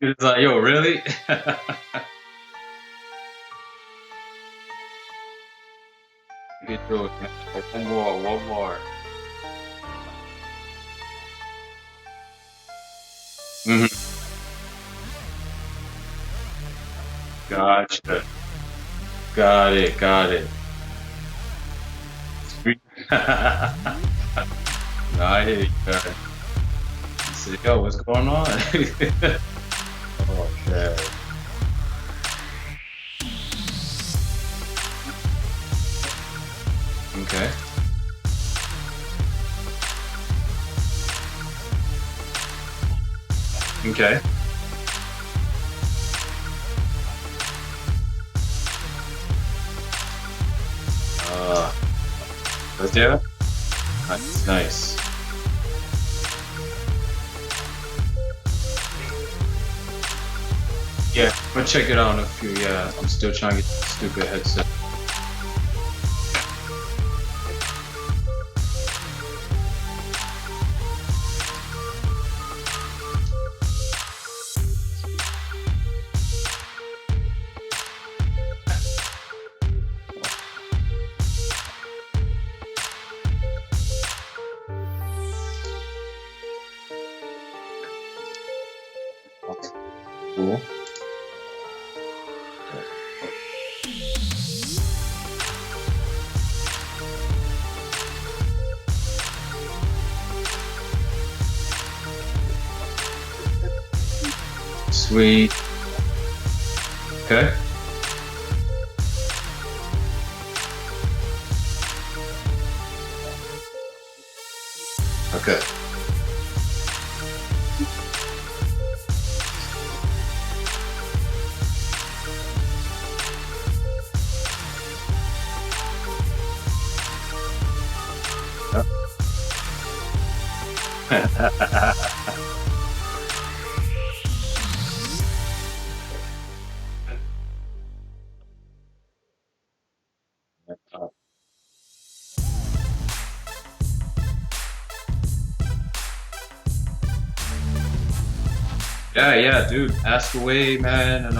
It's like, yo, really? You can do it, man. Like, one more, one more. Hmm. Gotcha. Got it, got it. No, I hear you. Got it. You say, yo, what's going on? Okay. Okay. Okay. Uh, let's do it. Nice, nice. Yeah, I'm gonna check it out in a few. Yeah, I'm still trying to get the stupid headset. Cool. Sweet. Okay. Okay. Yeah, yeah, dude. Ask away, man, and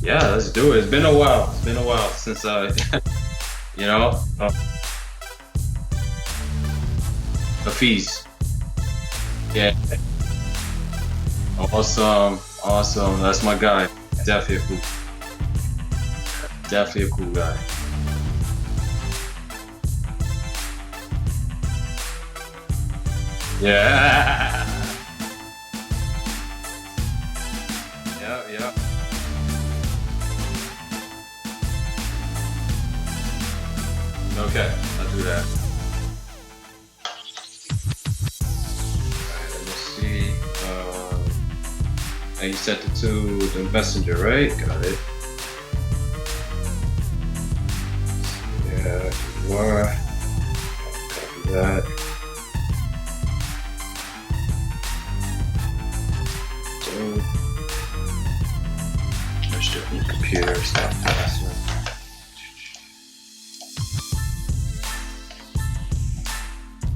yeah, let's do it. It's been a while. It's been a while since you know, Hafiz. Yeah, awesome, awesome. That's my guy. Definitely a definitely a cool guy. Yeah. Yeah, yeah. Okay, I'll do that. Alright, let's see. And you sent it to the messenger, right? Got it. Yeah, you are. Copy that. So, let's do it on the computer. Stop password.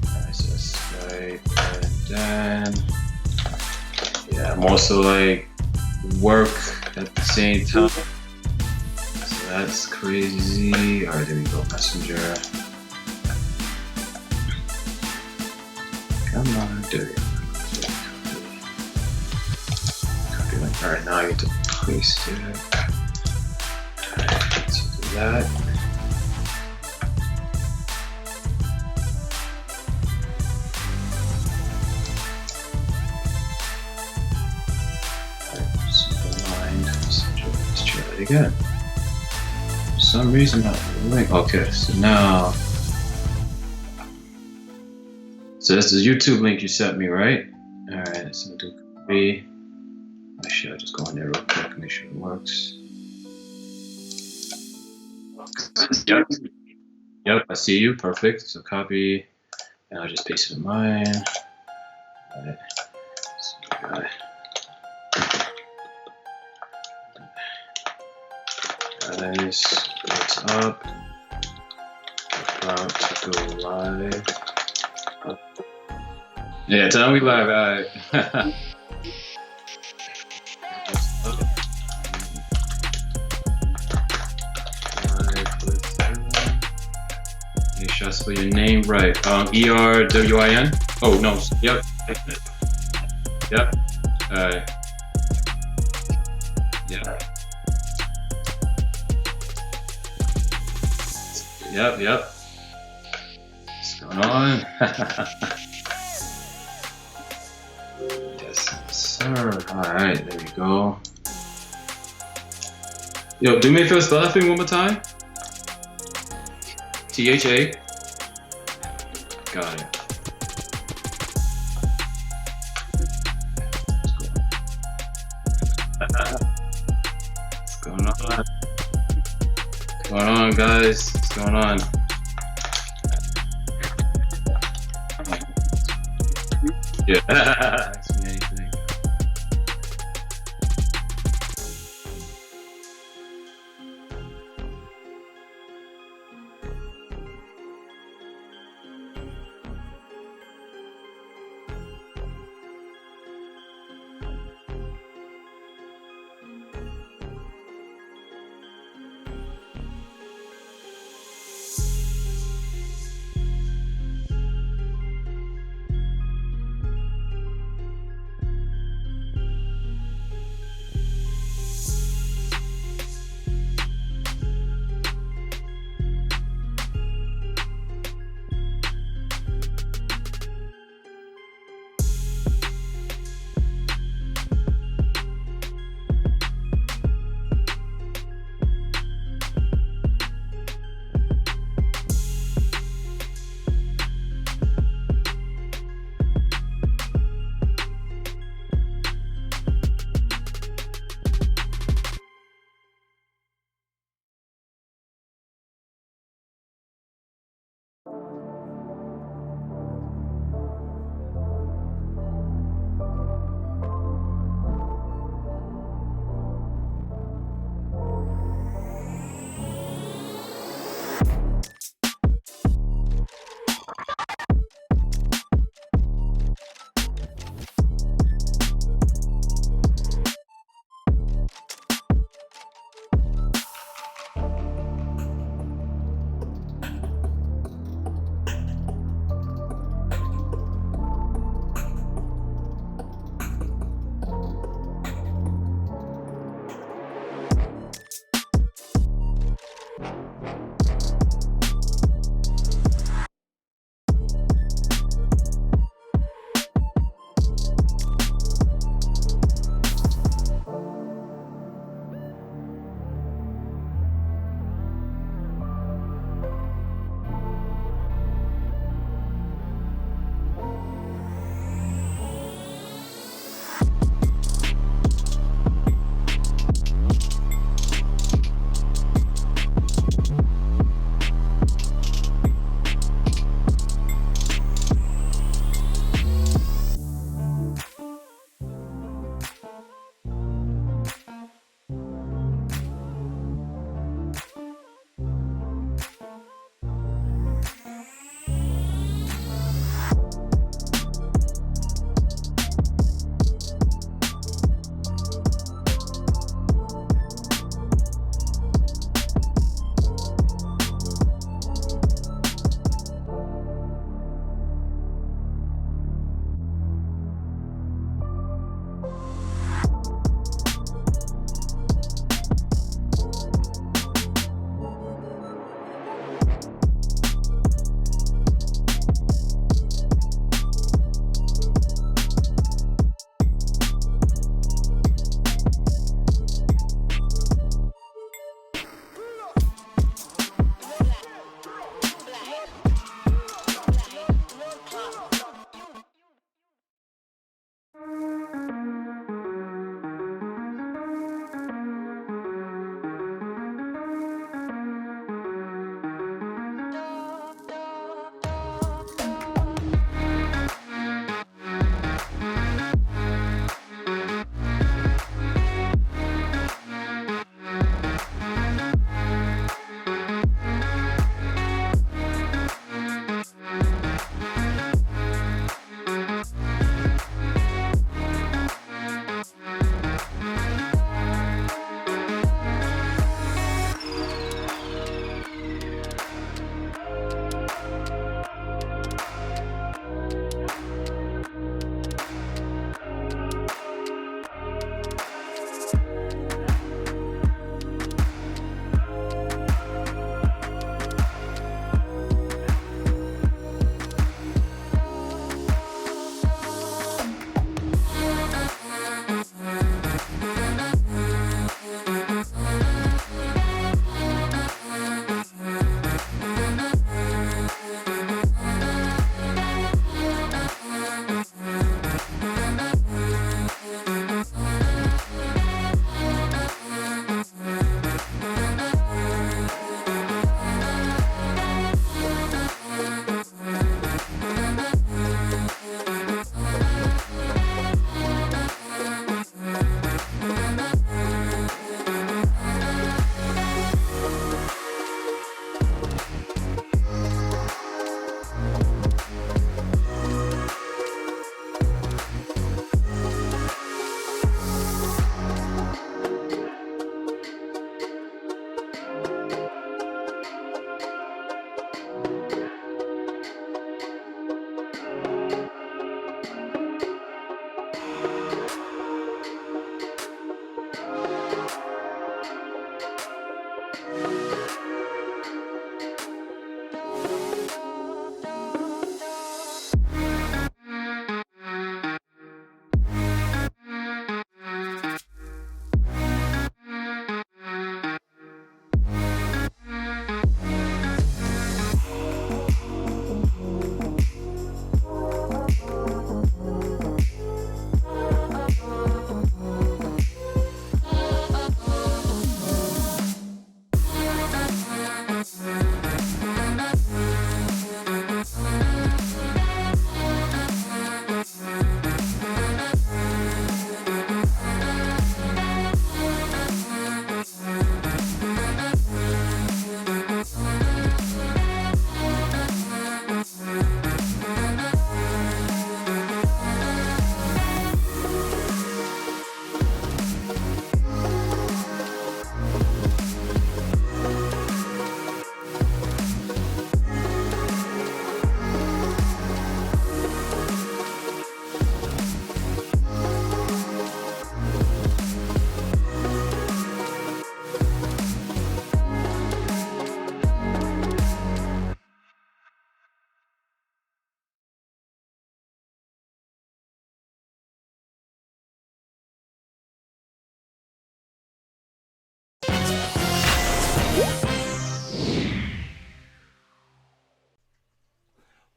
Alright, so Skype and then. Yeah, I'm also like work at the same time. So that's crazy. Alright, there we go. Messenger. Come on, there we go. Copy link. Alright, now I get to paste it. Alright, so do that. Let's try it again. For some reason, not the link. Okay, so now, so that's the YouTube link you sent me, right? All right, so do copy. Actually, I'll just go in there real quick, make sure it works. Yep. Yep, I see you. Perfect. So copy, and I'll just paste it in mine. All right. So, guys, what's up? About to go live. Yeah, tell me live. All right. Gotta spell your name right. E-R-W-I-N? Oh, no. Yep. Yep. Alright. Yeah. Yep. What's going on? Yes, sir. Alright, there we go. Yo, do me a favor, spell that thing one more time. T-H-A. Got it. What's going on? What's going on, guys? What's going on? Yeah. Ask me anything.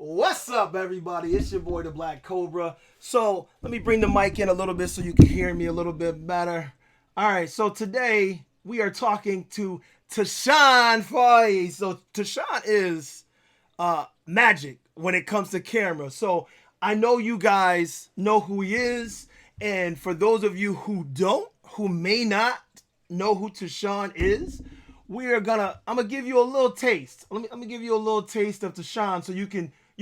What's up, everybody? It's your boy, the Black Cobra. So let me bring the mic in a little bit so you can hear me a little bit better. All right, so today we are talking to Tashawn Foy. So Tashawn is magic when it comes to camera. So I know you guys know who he is, and for those of you who don't, who may not know who Tashawn is, I'm gonna give you a little taste. Let me give you a little taste of Tashawn so you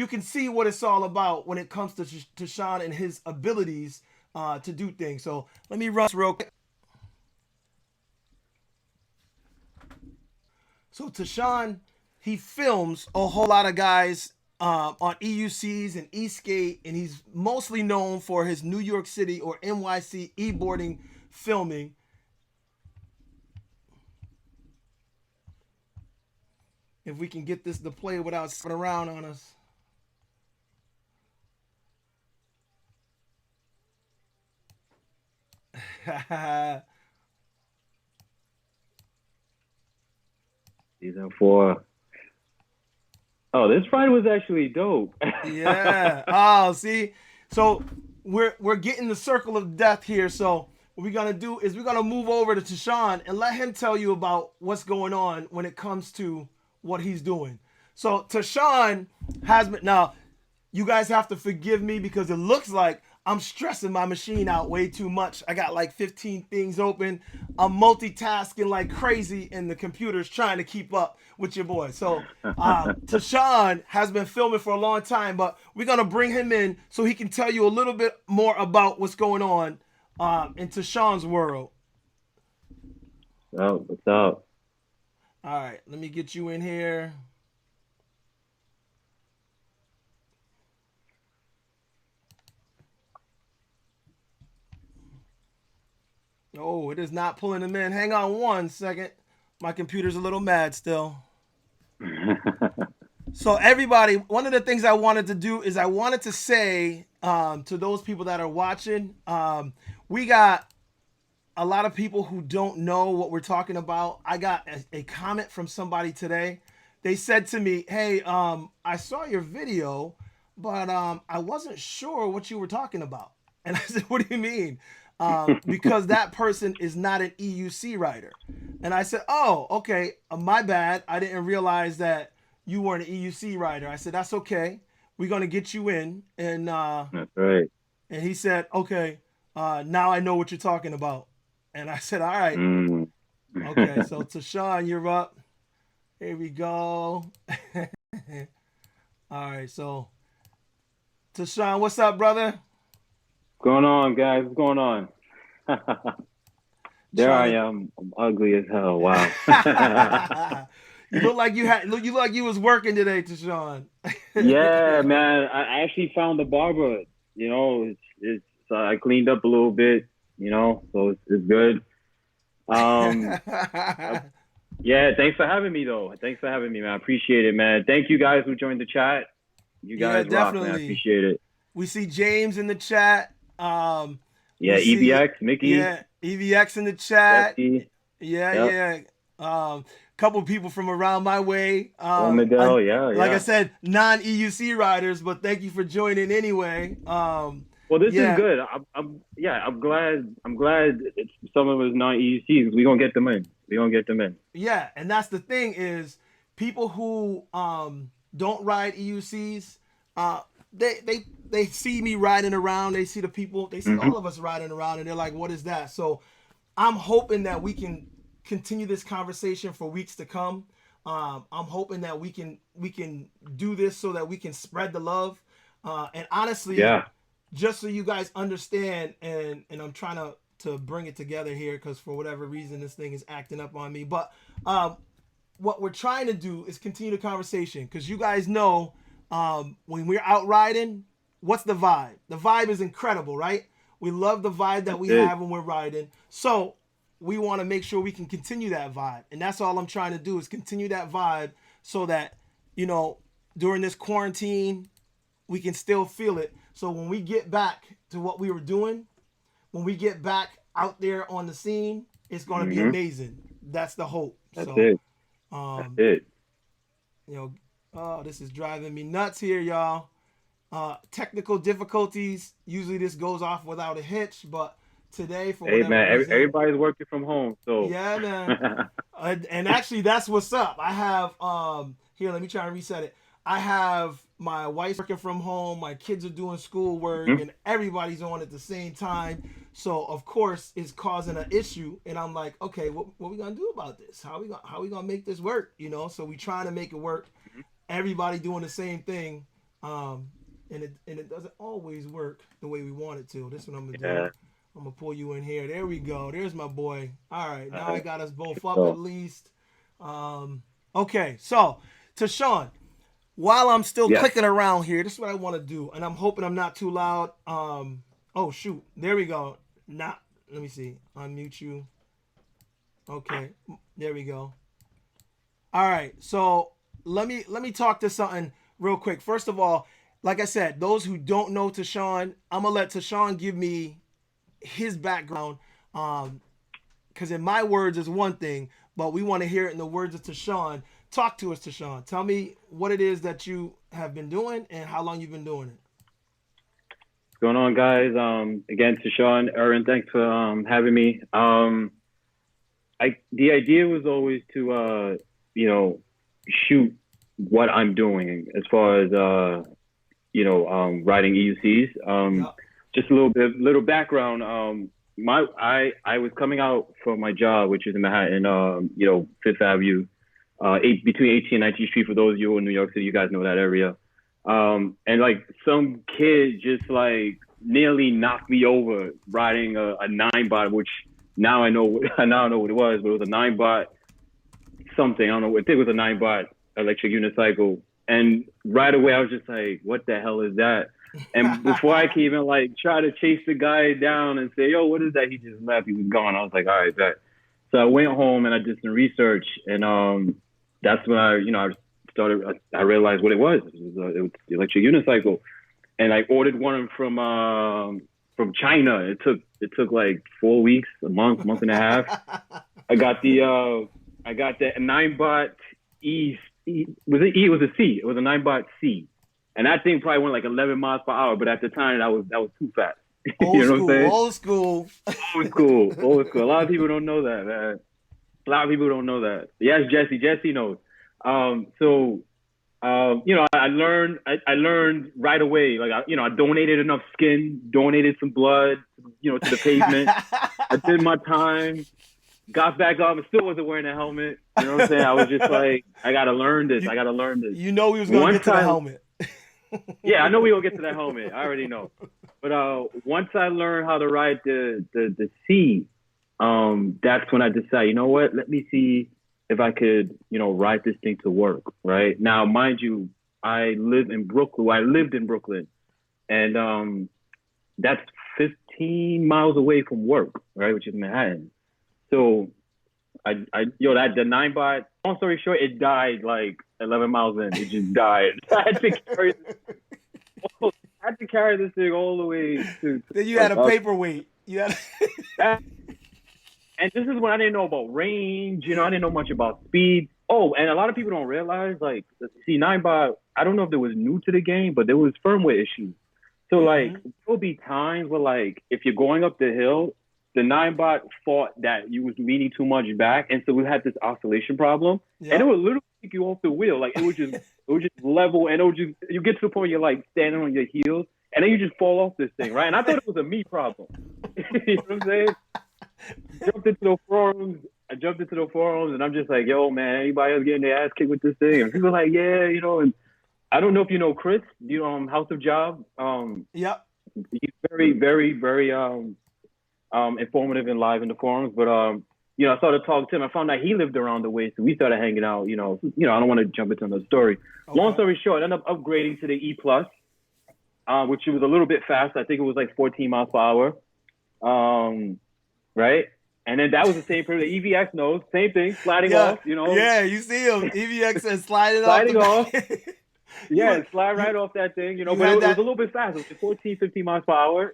can see what it's all about when it comes to Tashawn and his abilities to do things. So let me run this real quick. So Tashawn, he films a whole lot of guys on EUCs and E-skate, and he's mostly known for his New York City or NYC e-boarding filming. If we can get this to play without spinning around on us. Season 4. Oh, this ride was actually dope. Yeah. Oh, see. So we're getting the circle of death here. So what we're gonna do is we're gonna move over to Tashawn and let him tell you about what's going on when it comes to what he's doing. So Tashawn has been now. You guys have to forgive me because it looks like I'm stressing my machine out way too much. I got like 15 things open. I'm multitasking like crazy, and the computer's trying to keep up with your boy. So, Tashawn has been filming for a long time, but we're gonna bring him in so he can tell you a little bit more about what's going on in Tashawn's world. Oh, what's up? All right, let me get you in here. Oh, it is not pulling him in. Hang on one second. My computer's a little mad still. So everybody, one of the things I wanted to do is I wanted to say to those people that are watching, we got a lot of people who don't know what we're talking about. I got a comment from somebody today. They said to me, "Hey, I saw your video, but I wasn't sure what you were talking about." And I said, "What do you mean?" Because that person is not an EUC writer. And I said, "Oh, okay, my bad. I didn't realize that you weren't an EUC writer." I said, "That's okay. We're gonna get you in." That's right. And he said, "Okay, now I know what you're talking about." And I said, "All right, Mm. okay." So Tashawn, you're up. Here we go. All right, so Tashawn, what's up, brother? What's going on, guys? What's going on? There I Trying am. I'm ugly as hell. Wow. to. You look like you look like you was working today, Tashawn. Yeah, man. I actually found the barber. It's I cleaned up a little bit. So it's good. Um, uh, yeah. Thanks for having me, though. Thanks for having me, man. I appreciate it, man. Thank you guys who joined the chat. You Yeah, guys rock, man. I definitely. appreciate it. We see James in the chat. We Yeah, see EVX, Mickey, yeah EVX in the chat. Jesse. Yeah, Yep. yeah. Couple people from around my way. Oh, Miguel. Yeah, Like I yeah. said, non EUC riders, but thank you for joining anyway. Well, this is Yeah, good. Yeah, I'm glad. I'm glad it's some of us not EUCs. We gonna get them in. We gonna get them in. yeah, and that's the thing is people who don't ride EUCs, uh, they see me riding around. They see the people. They see Hmm. all of us riding around, and they're like, "What is that?" So I'm hoping that we can continue this conversation for weeks to come. I'm hoping that we can do this so that we can spread the love. And honestly, Yeah. just so you guys understand, and I'm trying to bring it together here because for whatever reason this thing is acting up on me. But what we're trying to do is continue the conversation because you guys know when we're out riding, what's the vibe? The vibe is incredible, right? We love the vibe that That's we it. have when we're riding. So we want to make sure we can continue that vibe. And that's all I'm trying to do is continue that vibe so that, you know, during this quarantine, we can still feel it. So when we get back to what we were doing, when we get back out there on the scene, it's going to be Hmm. amazing. That's the hope. That's So, it. That's um, it. you know, Oh, this is driving me nuts here, y'all. Technical difficulties. Usually this goes off without a hitch, but today, for Hey whatever man, reason, everybody's working from home, so yeah, man. And actually, that's what's up. I have here. Let me try and reset it. I have my wife working from home. My kids are doing schoolwork, Mhm. and everybody's on at the same time. So of course, it's causing an issue. And I'm like, okay, what we gonna do about this? How we gonna make this work? You know. So we trying to make it work. Everybody doing the same thing, um, and it doesn't always work the way we want it to. This is what I'm gonna do. Yeah. I'm gonna pull you in here. There we go. There's my boy. All right, now I Uh, got us both up at so least. Okay, so to Sean, while I'm still yes. clicking around here, this is what I want to do, and I'm hoping I'm not too loud. Oh shoot, there we go. Not. Let me see. Unmute you. Okay, there we go. All right, so let me talk to something real quick. First of all, like I said, those who don't know Tashawn, I'm gonna let Tashawn give me his background. Because in my words is one thing, but we want to hear it in the words of Tashawn. Talk to us, Tashawn. Tell me what it is that you have been doing and how long you've been doing it. What's going on, guys? Again, to Sean, Aaron, thanks for having me. The idea was always to shoot what I'm doing as far as writing EUCs. Yeah. Just a little background. I was coming out from my job, which is in Manhattan, Fifth Avenue, between 18th and 19th Street. For those of you in New York City, you guys know that area. And like some kid just like nearly knocked me over riding a 9-bot, which now I know what it was, but it was a 9-bot something. I don't know. I think it was a 9-bot electric unicycle. And right away I was just like, what the hell is that? And before I can even like try to chase the guy down and say, yo, what is that? He just left. He was gone. I was like, all right, bet. So I went home and I did some research, and that's when I realized what it was. It was the electric unicycle, and I ordered one from China. It took like 4 weeks, a month and a half. I got the 9-bot was it E? It was a C. It was a 9-bot C. And that thing probably went like 11 miles per hour, but at the time that was too fast. You know what I'm saying? Old school. Old school. A lot of people don't know that, man. A lot of people don't know that. Yes, Jesse. Jesse knows. I learned right away. Like, I donated enough skin, donated some blood, to the pavement. I did my time, got back up, and still wasn't wearing a helmet. You know what I'm saying? I was just like, I gotta learn this. You know we was gonna get to the helmet. Yeah, I know we gonna get to that helmet. I already know. But once I learned how to ride the C, that's when I decided, you know what? Let me see if I could, ride this thing to work. Right now, mind you, I lived in Brooklyn, and that's 15 miles away from work, right, which is Manhattan. So the 9-bot. Long story short, it died like 11 miles in. It just died. I had to carry this thing all the way to. Then you had a paperweight. Yeah. And this is when I didn't know about range. I didn't know much about speed. Oh, and a lot of people don't realize, like, see, 9-bot. I don't know if it was new to the game, but there was firmware issues. So like, there'll be times where like, if you're going up the hill, the 9-bot thought that you was leaning too much back, and so we had this oscillation problem, and it would literally take you off the wheel. Like it would just level, and you get to the point where you're like standing on your heels, and then you just fall off this thing, right? And I thought it was a me problem. You know what I'm saying? I jumped into the forums, and I'm just like, yo, man, anybody else getting their ass kicked with this thing? And people are like, yeah, and I don't know if you know Chris, House of Job. Yep. He's very, very, very informative and live in the forums, but I started talking to him. I found out he lived around the way, so we started hanging out. I don't want to jump into another story. Okay. Long story short, I ended up upgrading to the E Plus, which was a little bit fast. I think it was like 14 miles per hour, right? And then that was the same for the EVX nose, same thing, sliding off. Yeah, you see him. EVX says sliding off. Yeah, slide right off that thing, but it was a little bit fast. It was 14, 15 miles per hour,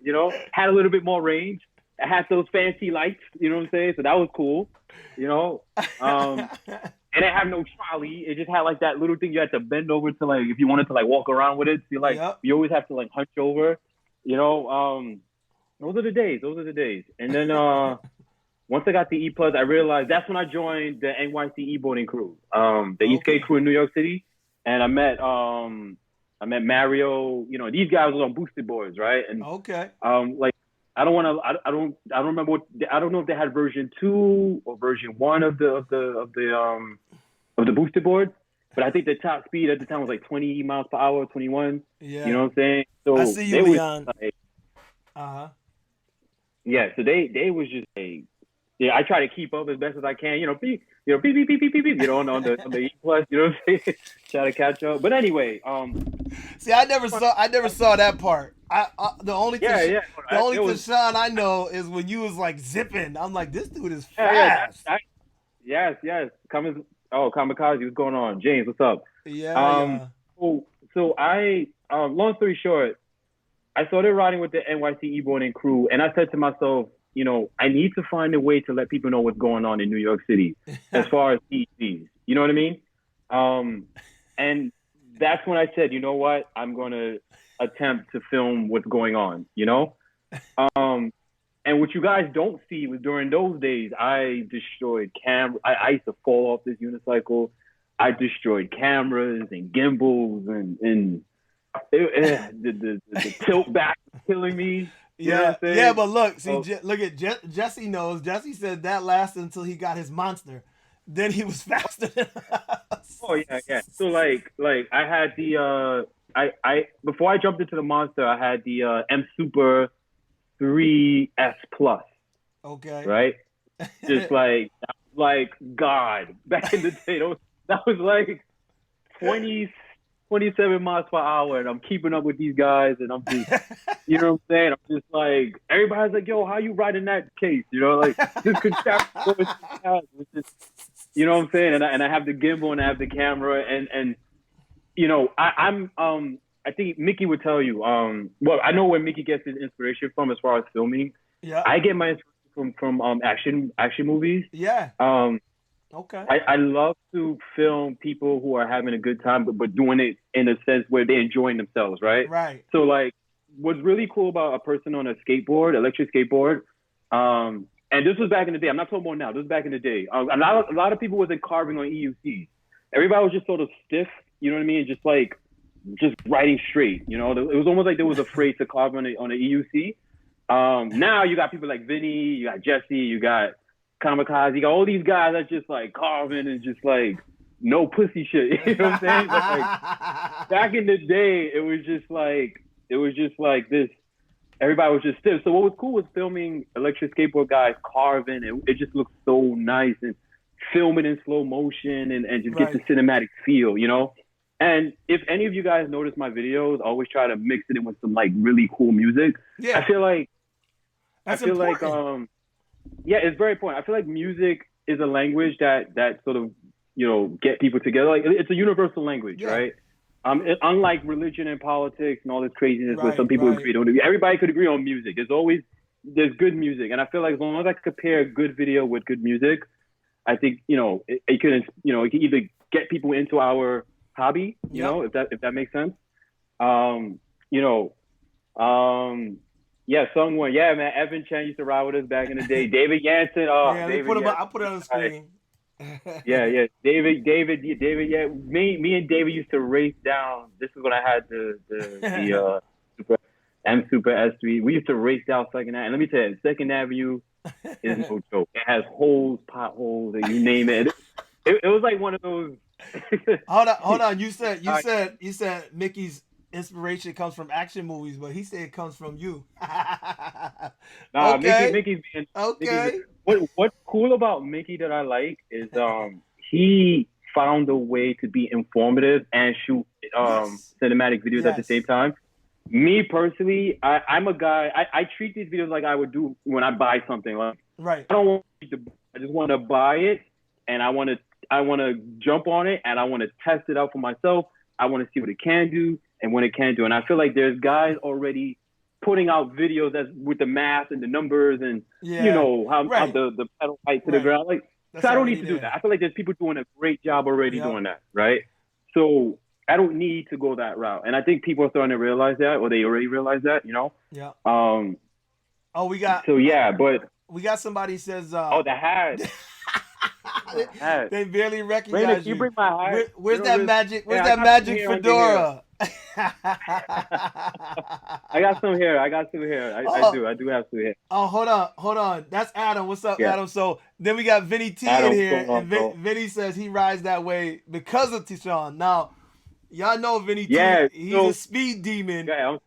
had a little bit more range. It had those fancy lights, you know what I'm saying? So that was cool, it didn't have no trolley. It just had like that little thing you had to bend over to, like, if you wanted to like walk around with it. So like Yep. you always have to like hunch over. You know, those are the days. Those are the days. And then once I got the E Plus, I realized that's when I joined the NYC boating crew, the East Gate crew in New York City, and I met Mario. You know, these guys was on boosted boards, right? And like I don't remember I don't know if they had version 2 or version 1 of the boosted boards, but I think the top speed at the time was like 20 miles per hour, 21. Yeah. You know what I'm saying? So I see you, Leon. Like, yeah, so they was just like, yeah, I try to keep up as best as I can. You know, beep, beep, beep, beep, beep, beep, you know, on the E Plus, you know what I'm saying? Try to catch up. But anyway, see, I never saw that part. The only Tashawn I know is when you was like zipping. I'm like, this dude is fast. Yes. Kamikaze, what's going on? James, what's up? Yeah. So I, long story short, I started riding with the NYC boarding crew, and I said to myself, you know, I need to find a way to let people know what's going on in New York City as far as EVs. You know what I mean? And that's when I said, you know what? I'm going to attempt to film what's going on, you know? And what you guys don't see was during those days, I destroyed I used to fall off this unicycle. I destroyed cameras and gimbals and the tilt back was killing me. You know what I'm saying? Yeah, but look, see, look at Jesse knows. Jesse said that lasted until he got his monster. Then he was faster than us. Oh yeah. So like I had the I before I jumped into the monster, I had the M Super 3S Plus. Okay. Right? Just like God back in the day. That was like 27 miles per hour, and I'm keeping up with these guys, and I'm just, you know what I'm saying? I'm just like, everybody's like, yo, how you riding that case? You know, like, just you know what I'm saying? And I have the gimbal and I have the camera, and you know, I think Mickey would tell you, well, I know where Mickey gets his inspiration from as far as filming. Yeah. I get my inspiration from action movies. Yeah. Okay. I love to film people who are having a good time, but doing it in a sense where they're enjoying themselves, right? Right. So, like, what's really cool about a person on a skateboard, electric skateboard, and this was back in the day. I'm not talking about now. This was back in the day. A lot of people wasn't carving on EUCs. Everybody was just sort of stiff, you know what I mean? Just riding straight, you know? It was almost like they was afraid to carve on a EUC. Now you got people like Vinny, you got Jesse, you got Kamikaze, you got all these guys that just like carving and just like no pussy shit. You know what I'm saying? But, like, back in the day, it was just like this. Everybody was just stiff. So what was cool was filming electric skateboard guys carving, and it just looked so nice, and filming in slow motion and just get the cinematic feel, you know? And if any of you guys notice my videos, I always try to mix it in with some like really cool music. Yeah. I feel like yeah, it's very important. I feel like music is a language that sort of, you know, get people together. Like, it's a universal language, right? Unlike religion and politics and all this craziness where some people agree on, everybody could agree on music. There's good music, and I feel like as long as I compare good video with good music, I think, you know, it can either get people into our hobby, you know, if that makes sense. Yeah, someone. Yeah, man. Evan Chen used to ride with us back in the day. David Yanson. Oh, yeah, I'll put it on the screen. Yeah. David. Yeah, me and David used to race down. This is when I had the Super S3. We used to race down Second Avenue. And let me tell you, Second Avenue is no joke. It has holes, potholes, and you name it. It was like one of those. Hold on. You said Mickey's inspiration comes from action movies, but he said it comes from you. Nah, okay. Mickey's being okay. What's cool about Mickey that I like is he found a way to be informative and shoot cinematic videos at the same time. Me personally, I'm a guy. I treat these videos like I would do when I buy something. Like, I don't want to. I just want to buy it, and I want to jump on it, and I want to test it out for myself. I want to see what it can do and what it can do. And I feel like there's guys already putting out videos with the math and the numbers and you know how the pedal height to the ground. Like, So I don't need to do that. I feel like there's people doing a great job already doing that, right? So I don't need to go that route. And I think people are starting to realize that, or they already realize that, you know? Yeah. We got. So yeah, but we got somebody says. The hat. They barely recognize Raina, you. You bring my hat. Where's that magic? Where's that magic fedora? I got some hair. I do have some hair. Oh, hold on. That's Adam. What's up, Adam? So then we got Vinny T in here, and Vinny says he rides that way because of Tishawn. Now, y'all know Vinny T. He's a speed demon. Yeah,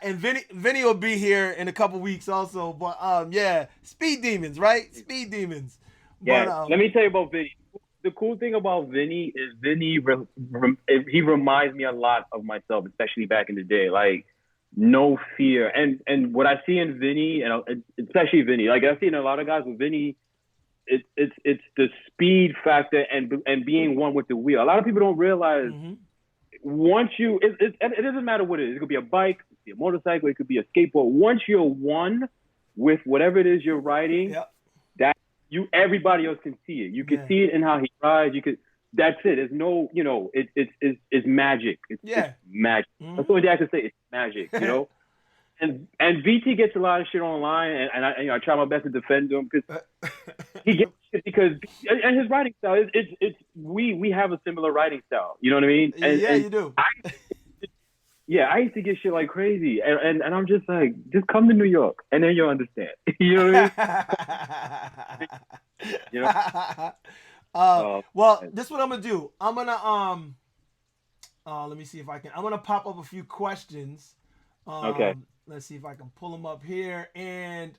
and Vinny will be here in a couple weeks also. But speed demons, right? Speed demons. Yeah. But, let me tell you about Vinny. The cool thing about Vinny is he reminds me a lot of myself, especially back in the day. Like, no fear. And what I see in Vinny, and especially Vinny, like I see in a lot of guys with Vinny, it's the speed factor and being one with the wheel. A lot of people don't realize once you it doesn't matter what it is. It could be a bike, it could be a motorcycle, it could be a skateboard. Once you're one with whatever it is you're riding, everybody else can see it. You can see it in how he rides. That's it. There's no, it's magic. It's magic. That's the only thing I can say. It's magic, you know. And VT gets a lot of shit online, and I try my best to defend him because he gets shit because and his writing style we have a similar writing style. You know what I mean? And you do. I used to get shit like crazy, and I'm just like, just come to New York, and then you'll understand. You know what I mean? You know. Well, this is what I'm gonna do. I'm gonna let me see if I can. I'm gonna pop up a few questions. Okay. Let's see if I can pull them up here. And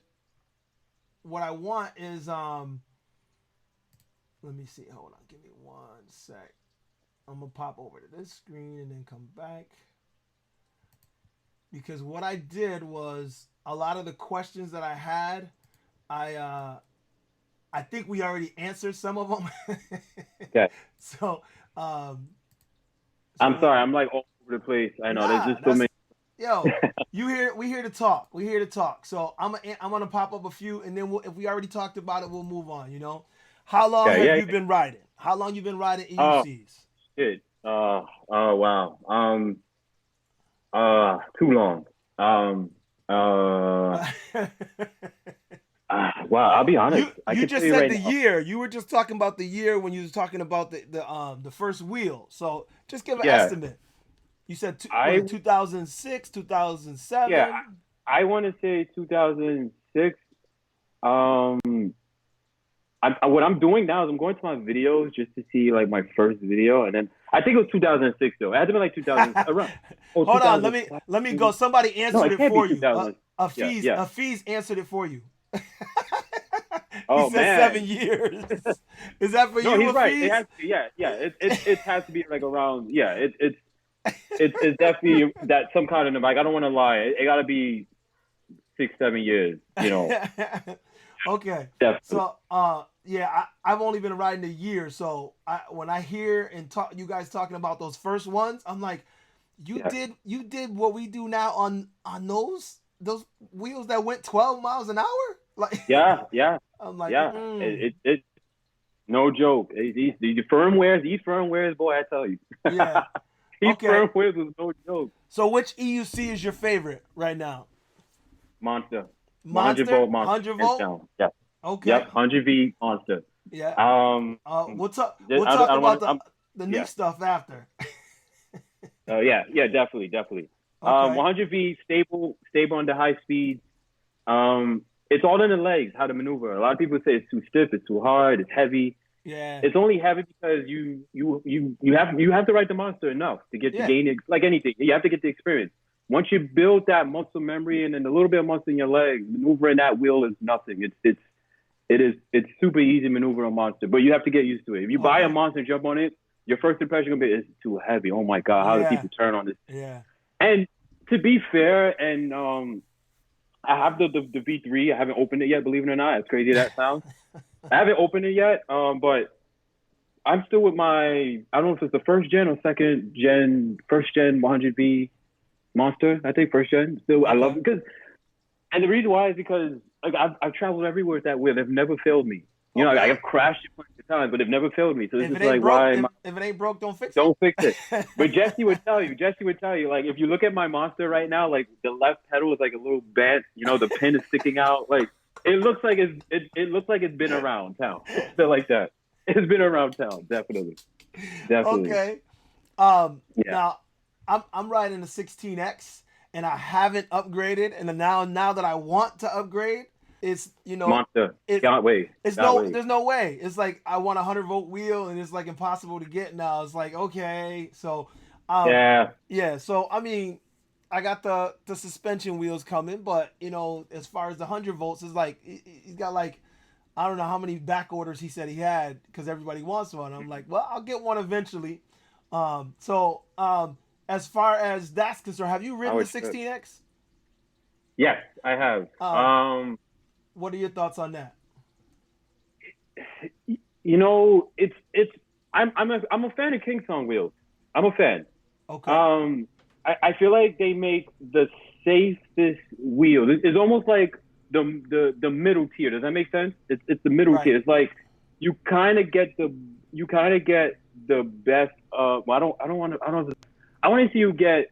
what I want is let me see. Hold on. Give me 1 sec. I'm gonna pop over to this screen and then come back. Because what I did was a lot of the questions that I had, I think we already answered some of them. Okay. So, I'm sorry, I'm like all over the place. I know there's just so many. Yo, we here to talk. We're here to talk. So I'm gonna pop up a few, and then if we already talked about it, we'll move on. You know, how long have you been riding? How long you been riding EUCs? Shit. Oh wow. Too long. Wow, I'll be honest. You just said the year. You were just talking about the year when you was talking about the first wheel. So just give an estimate. You said 2006, 2007. Yeah, I want to say 2006. What I'm doing now is I'm going to my videos just to see like my first video, and then I think it was 2006 though. It had to be like 2000 around. Hold on, let me go. Somebody answered it for you. Afiz answered it for you. He said 7 years. Is that for you? No, he's Afiz? right. It has to, it has to be like around. Yeah, it's definitely that some kind of like I don't want to lie. It got to be 6-7 years. You know. Okay. Definitely. So, I've only been riding a year. So when I hear and talk, you guys talking about those first ones, I'm like, you did what we do now on those wheels that went 12 miles an hour. Like, yeah. I'm like, It's no joke. These firmwares, boy, I tell you. Yeah. These firmwares was no joke. So which EUC is your favorite right now? Monster. 100 volt? 100 volt? Yeah. Okay. Yep, 100V Monster. Yeah. We'll talk about the new stuff after. Yeah, definitely. Okay. 100V stable under high speeds. It's all in the legs, how to maneuver. A lot of people say it's too stiff, it's too hard, it's heavy. Yeah. It's only heavy because you have to ride the Monster enough to get to gain it. Like anything, you have to get the experience. Once you build that muscle memory and then a little bit of muscle in your legs, maneuvering that wheel is nothing. It's super easy to maneuver a Monster, but you have to get used to it. If you buy a Monster and jump on it, your first impression gonna be it's too heavy. Oh my God, how do people turn on this? Yeah. And to be fair, and I have the V3. I haven't opened it yet. Believe it or not, as crazy as that sounds, I haven't opened it yet. But I'm still with my. I don't know if it's the first gen or second gen. First gen 100V Monster. I think first gen. Still, I love it and the reason why is because like I've traveled everywhere with that wheel. They've never failed me. You know, Okay. I've crashed it plenty of times, but they've never failed me. So this If is it ain't like broke, why if it ain't broke, don't fix it. don't fix it. But Jesse would tell you, like if you look at my Monster right now, like the left pedal is like a little bent. You know, the pin is sticking out. Like it looks like it looks like it's been around town. Feel like that. It's been around town, definitely. Definitely. Okay. Yeah. Now I'm riding a 16X and I haven't upgraded, and now that I want to upgrade, it's Monster. it, Can't wait. it's Can't wait. there's no way. It's like I want a 100-volt wheel and it's like impossible to get now. It's like, okay, so Yeah. So I mean, I got the suspension wheels coming, but as far as the 100 volts, it's like he's got like, I don't know how many back orders he said he had because everybody wants one. I'm like, well, I'll get one eventually. As far as that's concerned, have you ridden the 16X? Yes, I have. What are your thoughts on that? You know, I'm a fan of King Song wheels. I'm a fan. Okay. I feel like they make the safest wheel. It's almost like the middle tier. Does that make sense? It's the middle tier. It's like you kind of get the best. Well, I want to see you get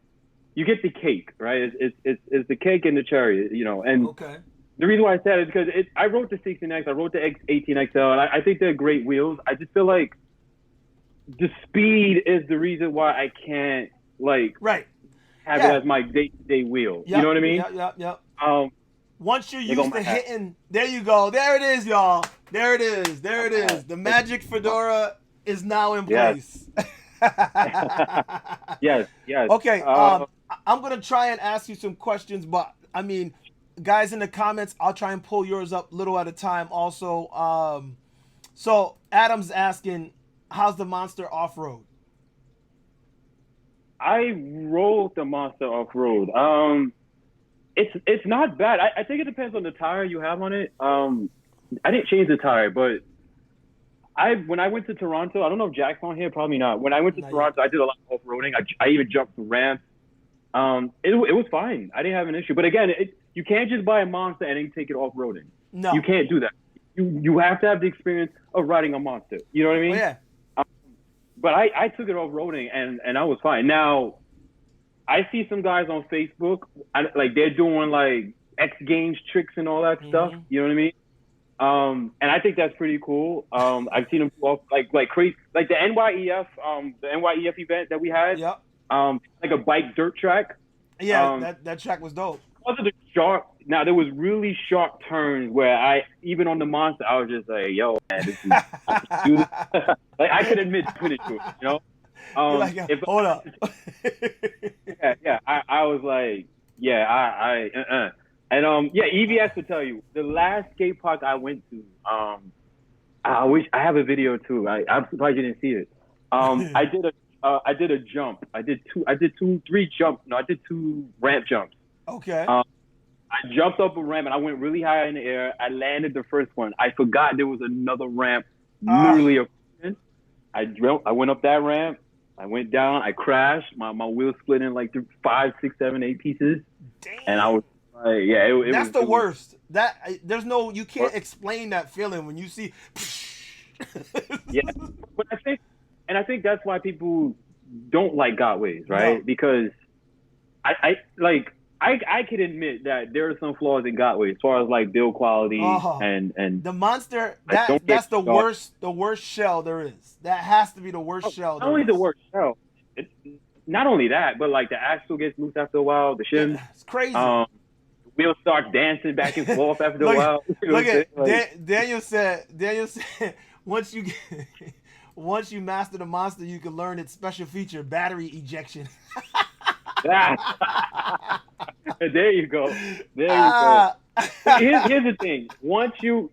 the cake, right? It's the cake and the cherry, and okay. The reason why I said it is because I wrote the 16X, I wrote the 18XL, and I think they're great wheels. I just feel like the speed is the reason why I can't have it as my day-to-day wheel. Yep, you know what I mean? Yep. Once you're They used to hitting, there you go. There it is, y'all. There it is. The magic fedora is now in place. Yes. Okay. I'm gonna try and ask you some questions, but I mean, guys in the comments, I'll try and pull yours up little at a time. Also, so Adam's asking, how's the Monster off road? I rode the Monster off road. It's not bad. I think it depends on the tire you have on it. I didn't change the tire, but when I went to Toronto, I don't know if Jack's on here, probably not. When I went to Toronto, I did a lot of off-roading. I even jumped the ramps. It was fine. I didn't have an issue. But again, you can't just buy a Monster and then take it off-roading. No. You can't do that. You have to have the experience of riding a Monster. You know what I mean? Oh, yeah. But I took it off-roading and I was fine. Now, I see some guys on Facebook, they're doing like X Games tricks and all that stuff. You know what I mean? And I think that's pretty cool. I've seen them go off like crazy, like the NYEF event that we had. Yep. Like a bike dirt track. Yeah, that track was dope. Now there was really sharp turns where even on the Monster, I was just like, yo, man, this is, like I could admit to it, hold up. I was like, And EVS to tell you, the last skate park I went to, I wish I have a video too. I'm surprised you didn't see it. I did a jump. I did two ramp jumps. Okay. I jumped up a ramp and I went really high in the air. I landed the first one. I forgot there was another ramp literally a I went up that ramp. I went down. I crashed. My wheel split in like 5, 6, 7, 8 pieces. Damn. And I was like, that's the worst. You can't explain that feeling when you see. Yeah, but I think that's why people don't like Gotways, right? No. Because I can admit that there are some flaws in Gotway as far as like build quality and the Monster. That's the worst shell there is. That has to be the worst shell. Not only the worst shell. Not only that, but like the axle gets loose after a while. The shims. Yeah, it's crazy. The wheels start dancing back and forth after a while. Daniel said once you master the Monster, you can learn its special feature, battery ejection. There you go. Here's the thing. Once you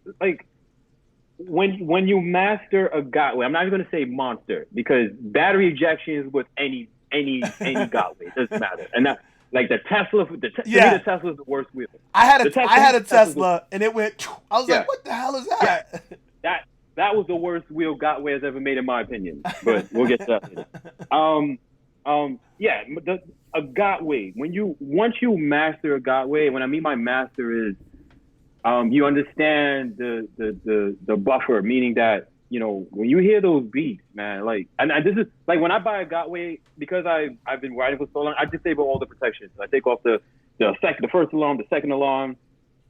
when you master a Gotway, I'm not even going to say Monster because battery ejection is with any Gotway. It doesn't matter. And that, like the Tesla, to me the Tesla is the worst wheel. I had a Tesla and it went. I was like, what the hell is that? Yeah. That was the worst wheel Gotway has ever made, in my opinion. But we'll get to that later. A Gotway. Once you master a Gotway, when I mean my master is, You understand the buffer, meaning that, you know, when you hear those beats, man, like, and this is like when I buy a Gotway, because I've been riding for so long, I disable all the protections. I take off the first alarm, the second alarm,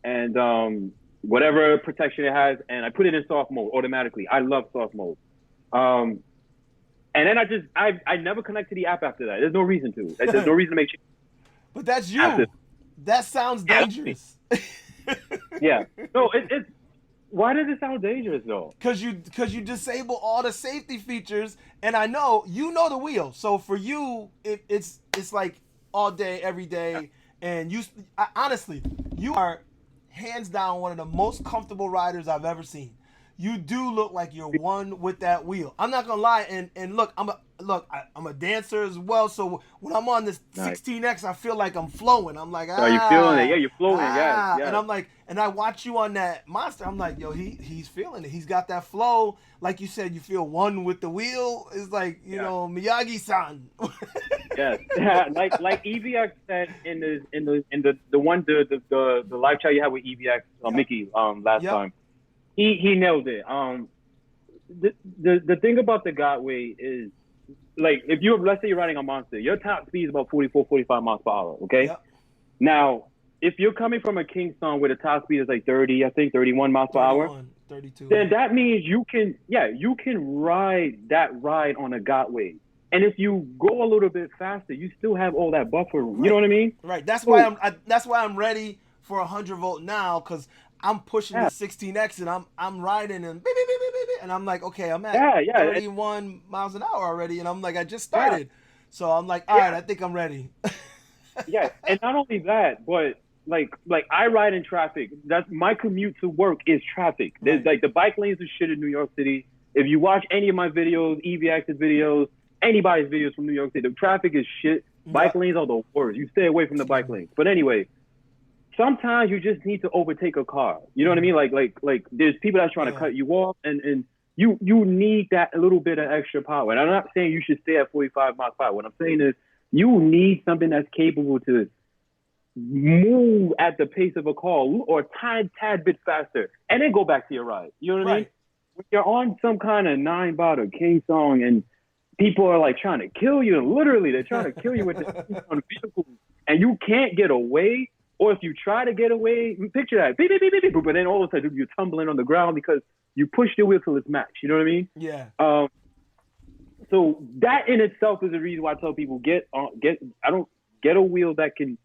and whatever protection it has, and I put it in soft mode automatically. I love soft mode. And then I never connect to the app after that. There's no reason to. There's no reason to make changes. But that's you. That sounds dangerous. Yeah. No, it's why does it sound dangerous though? Because you disable all the safety features, and I know you know the wheel. So for you, it's like all day, every day, and honestly, you are hands down one of the most comfortable riders I've ever seen. You do look like you're one with that wheel. I'm not gonna lie, and look, I'm a dancer as well. So when I'm on this 16X, I feel like I'm flowing. I'm like, you're feeling it. Yeah, you're flowing. Yeah. And I'm like, and I watch you on that monster. I'm like, yo, he's feeling it. He's got that flow. Like you said, you feel one with the wheel. It's like, you know, Miyagi-san. Yes, like EVX said in the live chat you had with EVX Mickey last time. He nailed it. The thing about the Gotway is, like, if let's say you're riding a monster, your top speed is about 44, 45 miles per hour. Okay. Yep. Now, if you're coming from a Kingston where the top speed is like 30, I think 31 miles per hour, 32. Then that means you can ride that ride on a Gotway. And if you go a little bit faster, you still have all that buffer room. You know what I mean? Right. That's why I'm ready for 100 volt now, because I'm pushing the 16X and I'm riding and and I'm like, okay, I'm at 31 miles an hour already, and I'm like, I just started, so I'm like, all right, I think I'm ready. Yeah, and not only that, but like I ride in traffic. That's my commute to work is traffic. There's like the bike lanes are shit in New York City. If you watch any of my videos, EVX's videos, anybody's videos from New York City, the traffic is shit. Bike lanes are the worst. You stay away from the bike lanes. But anyway, sometimes you just need to overtake a car. You know what I mean? Like there's people that's trying to cut you off, and you need that little bit of extra power. And I'm not saying you should stay at 45 miles per hour. What I'm saying is you need something that's capable to move at the pace of a car or a tad bit faster, and then go back to your ride. You know what I mean? When you're on some kind of 9-bot or King song and people are like trying to kill you, literally they're trying to kill you with the vehicle, and you can't get away. Or if you try to get away, picture that, beep, beep, beep, beep, but then all of a sudden you're tumbling on the ground because you pushed your wheel till it's maxed. You know what I mean? Yeah. So that in itself is the reason why I tell people get a wheel that can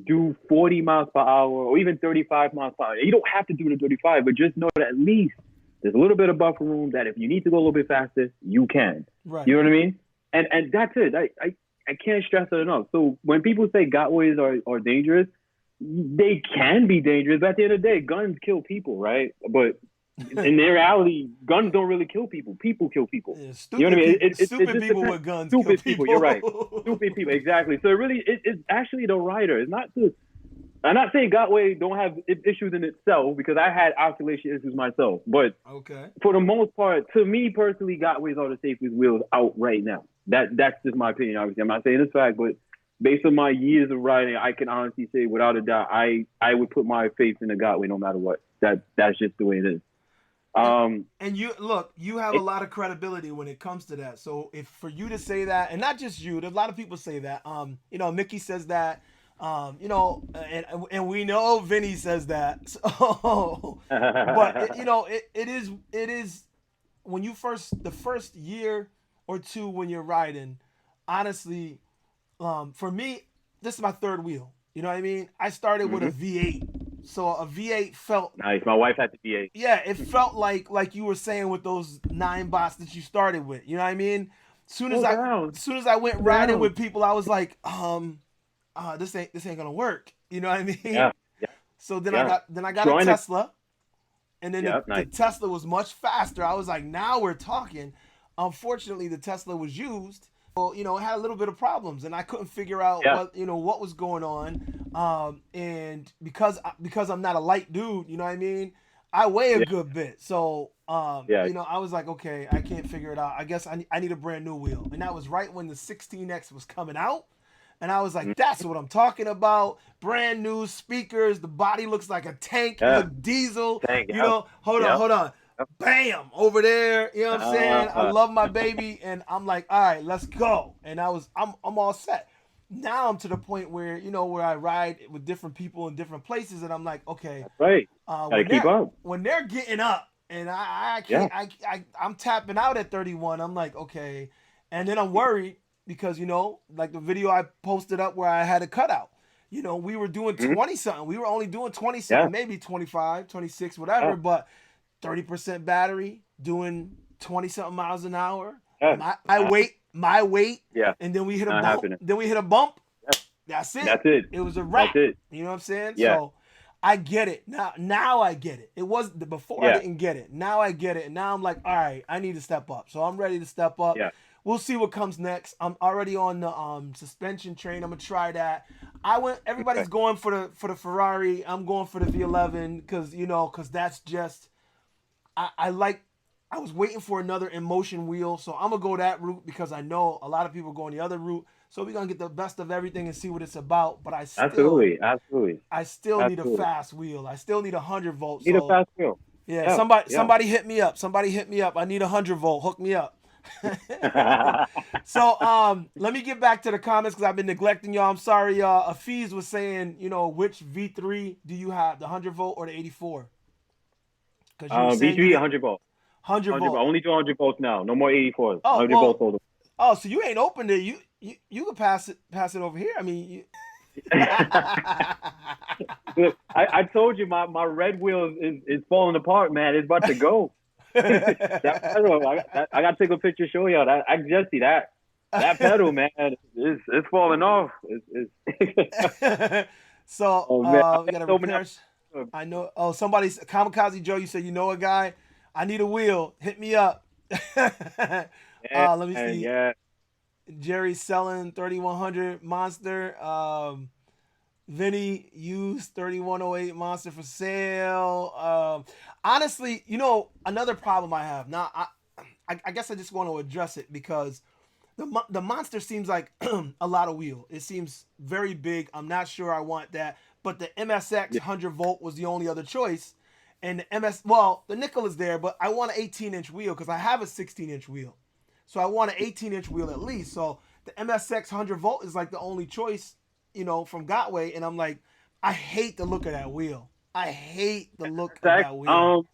do 40 miles per hour or even 35 miles per hour. You don't have to do the 35, but just know that at least there's a little bit of buffer room that if you need to go a little bit faster, you can. Right. You know what I mean? And that's it. I can't stress it enough. So when people say Gotways are dangerous, they can be dangerous, but at the end of the day, guns kill people, right? But in reality, guns don't really kill people. People kill people. Yeah, stupid, you know what I mean? Stupid people with guns. Stupid people. You're right. Stupid people. Exactly. So it's actually the rider. It's not to. I'm not saying Gotway don't have issues in itself, because I had oscillation issues myself. But for the most part, to me personally, Gotways are the safest wheels out right now. That's just my opinion. Obviously, I'm not saying this fact, but based on my years of riding, I can honestly say without a doubt, I would put my faith in the Gotway no matter what. That's just the way it is. And you have a lot of credibility when it comes to that. So if for you to say that, and not just you, there's a lot of people say that. Mickey says that. And we know Vinny says that. So, but it is when you the first year or two when you're riding, honestly. For me, this is my third wheel. You know what I mean? I started with a V8. So a V8 felt nice. My wife had the V8. Yeah, it felt like you were saying with those 9 bots that you started with. You know what I mean? As soon as I went riding with people, I was like, this ain't gonna work. You know what I mean? Yeah. So then I got a Tesla, and then the Tesla was much faster. I was like, now we're talking. Unfortunately, the Tesla was used. Well, it had a little bit of problems, and I couldn't figure out what was going on. And because I'm not a light dude, you know what I mean? I weigh a good bit. So, I was like, okay, I can't figure it out. I guess I need a brand new wheel. And that was right when the 16X was coming out. And I was like, that's what I'm talking about. Brand new speakers. The body looks like a tank. It Yeah. look diesel. Tank, You yeah. know, hold Yeah. on. Bam, over there. You know what I'm saying? I Uh, love my baby, and I'm like, all right, let's go. And I'm all set. Now I'm to the point where, you know, where I ride with different people in different places, and I'm like, okay, That's right. Gotta keep up. when they're getting up, and I Yeah. can't, I'm tapping out at 31. I'm like, okay, and then I'm worried because, you know, like the video I posted up where I had a cutout. You know, we were doing 20 something. We were only doing 20 something, Yeah. maybe 25, 26, whatever, Yeah. but 30% battery, doing 20 something miles an hour. Yeah. My weight, Yeah. and then we hit a Not bump. happening. Then we hit a bump. Yeah. That's it. That's it. It was a wrap. That's it. You know what I'm saying? Yeah. So I get it now. I get it. It was before I Yeah. didn't get it. Now I get it, and now I'm like, all right, I need to step up. So I'm ready to step up. Yeah. We'll see what comes next. I'm already on the suspension train. I'm gonna try that. Everybody's Okay. going for the Ferrari. I'm going for the V11 because that's just I was waiting for another emotion wheel, so I'm gonna go that route because I know a lot of people going the other route. So we're gonna get the best of everything and see what it's about. But I still Absolutely. need a fast wheel. I still need 100 volts. Need a fast wheel. Yeah, somebody hit me up. Somebody hit me up. I need 100 volt. Hook me up. So let me get back to the comments because I've been neglecting y'all. I'm sorry, y'all. Afiz was saying, you know, which V3 do you have, the 100 volt or the 84? Because V3 100 volts. 100 volt. I only do 100 volts now. No more 84s. Oh, 100 well, volts older. Oh, so you ain't opened it. You could pass it over here. I mean, Look, I told you my red wheel is falling apart, man. It's about to go. That pedal, I got to take a picture, show y'all. I just see that pedal, man. It's falling off. So Oh, man. we got to repair. I know. Oh, somebody's Kamikaze Joe. You said you know a guy. I need a wheel. Hit me up. Let me see. Yeah. Jerry's selling 3100 Monster. Vinny used 3108 Monster for sale. Honestly, you know, another problem I have now. I guess I just want to address it because the Monster seems like a lot of wheel. It seems very big. I'm not sure I want that. But the MSX 100 volt was the only other choice. And the nickel is there, but I want an 18-inch wheel because I have a 16-inch wheel. So I want an 18-inch wheel at least. So the MSX 100 volt is like the only choice, you know, from Gotway. And I'm like, I hate the look of that wheel. I hate the look of that wheel.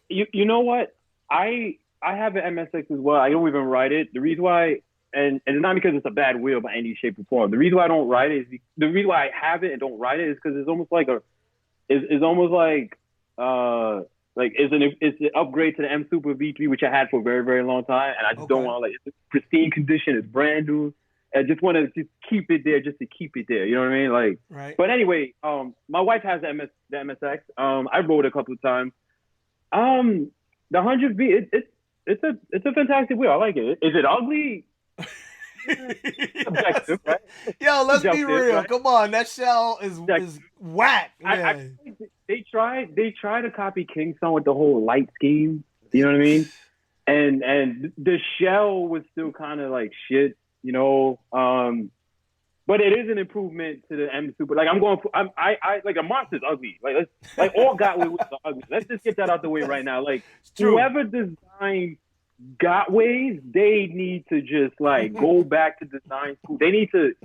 You know what? I have an MSX as well. I don't even ride it. The reason why, and it's not because it's a bad wheel by any shape or form. The reason why I don't ride it is the reason why I have it and don't ride it is because it's almost like it's an upgrade to the M Super V3, which I had for a very, very long time, and I just don't want it's in pristine condition. It's brand new. I just want to just keep it there, just to keep it there. You know what I mean? Like, right. But anyway, my wife has the MSX. I rode it a couple of times. The 100V, it's a fantastic wheel. I like it. Is it ugly? Objective, right? Yo, let's be real. Right? Come on, that shell is whack. They tried to copy Kingston with the whole light scheme. You know what I mean? And the shell was still kind of like shit, you know. But it is an improvement to the M Super. Like I like a Monster's ugly. Like all Gotway wheels are ugly. Let's just get that out the way right now. Like whoever designed Gotways, they need to just like go back to design school. They need to.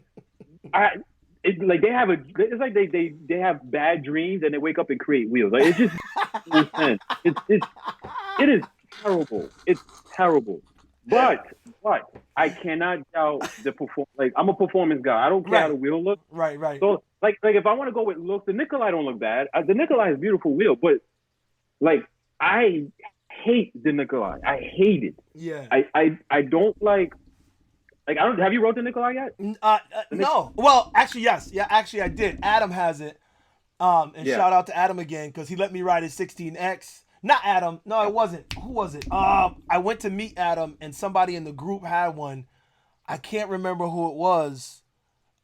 It's like they have bad dreams and they wake up and create wheels. Like it's just no sense. It is terrible. It's terrible. But I cannot doubt the perform. Like I'm a performance guy. I don't care how the wheel looks. Right. So like if I want to go with looks, the Nikolai don't look bad. The Nikolai is a beautiful wheel, but like I hate the Nikolai. I hate it. Yeah. I don't like. Like I don't. Have you rode the Nikolai yet? No. Well, actually, yes. Yeah, actually, I did. Adam has it. Shout out to Adam again because he let me ride his 16X. Not Adam. No, it wasn't. Who was it? I went to meet Adam and somebody in the group had one. I can't remember who it was.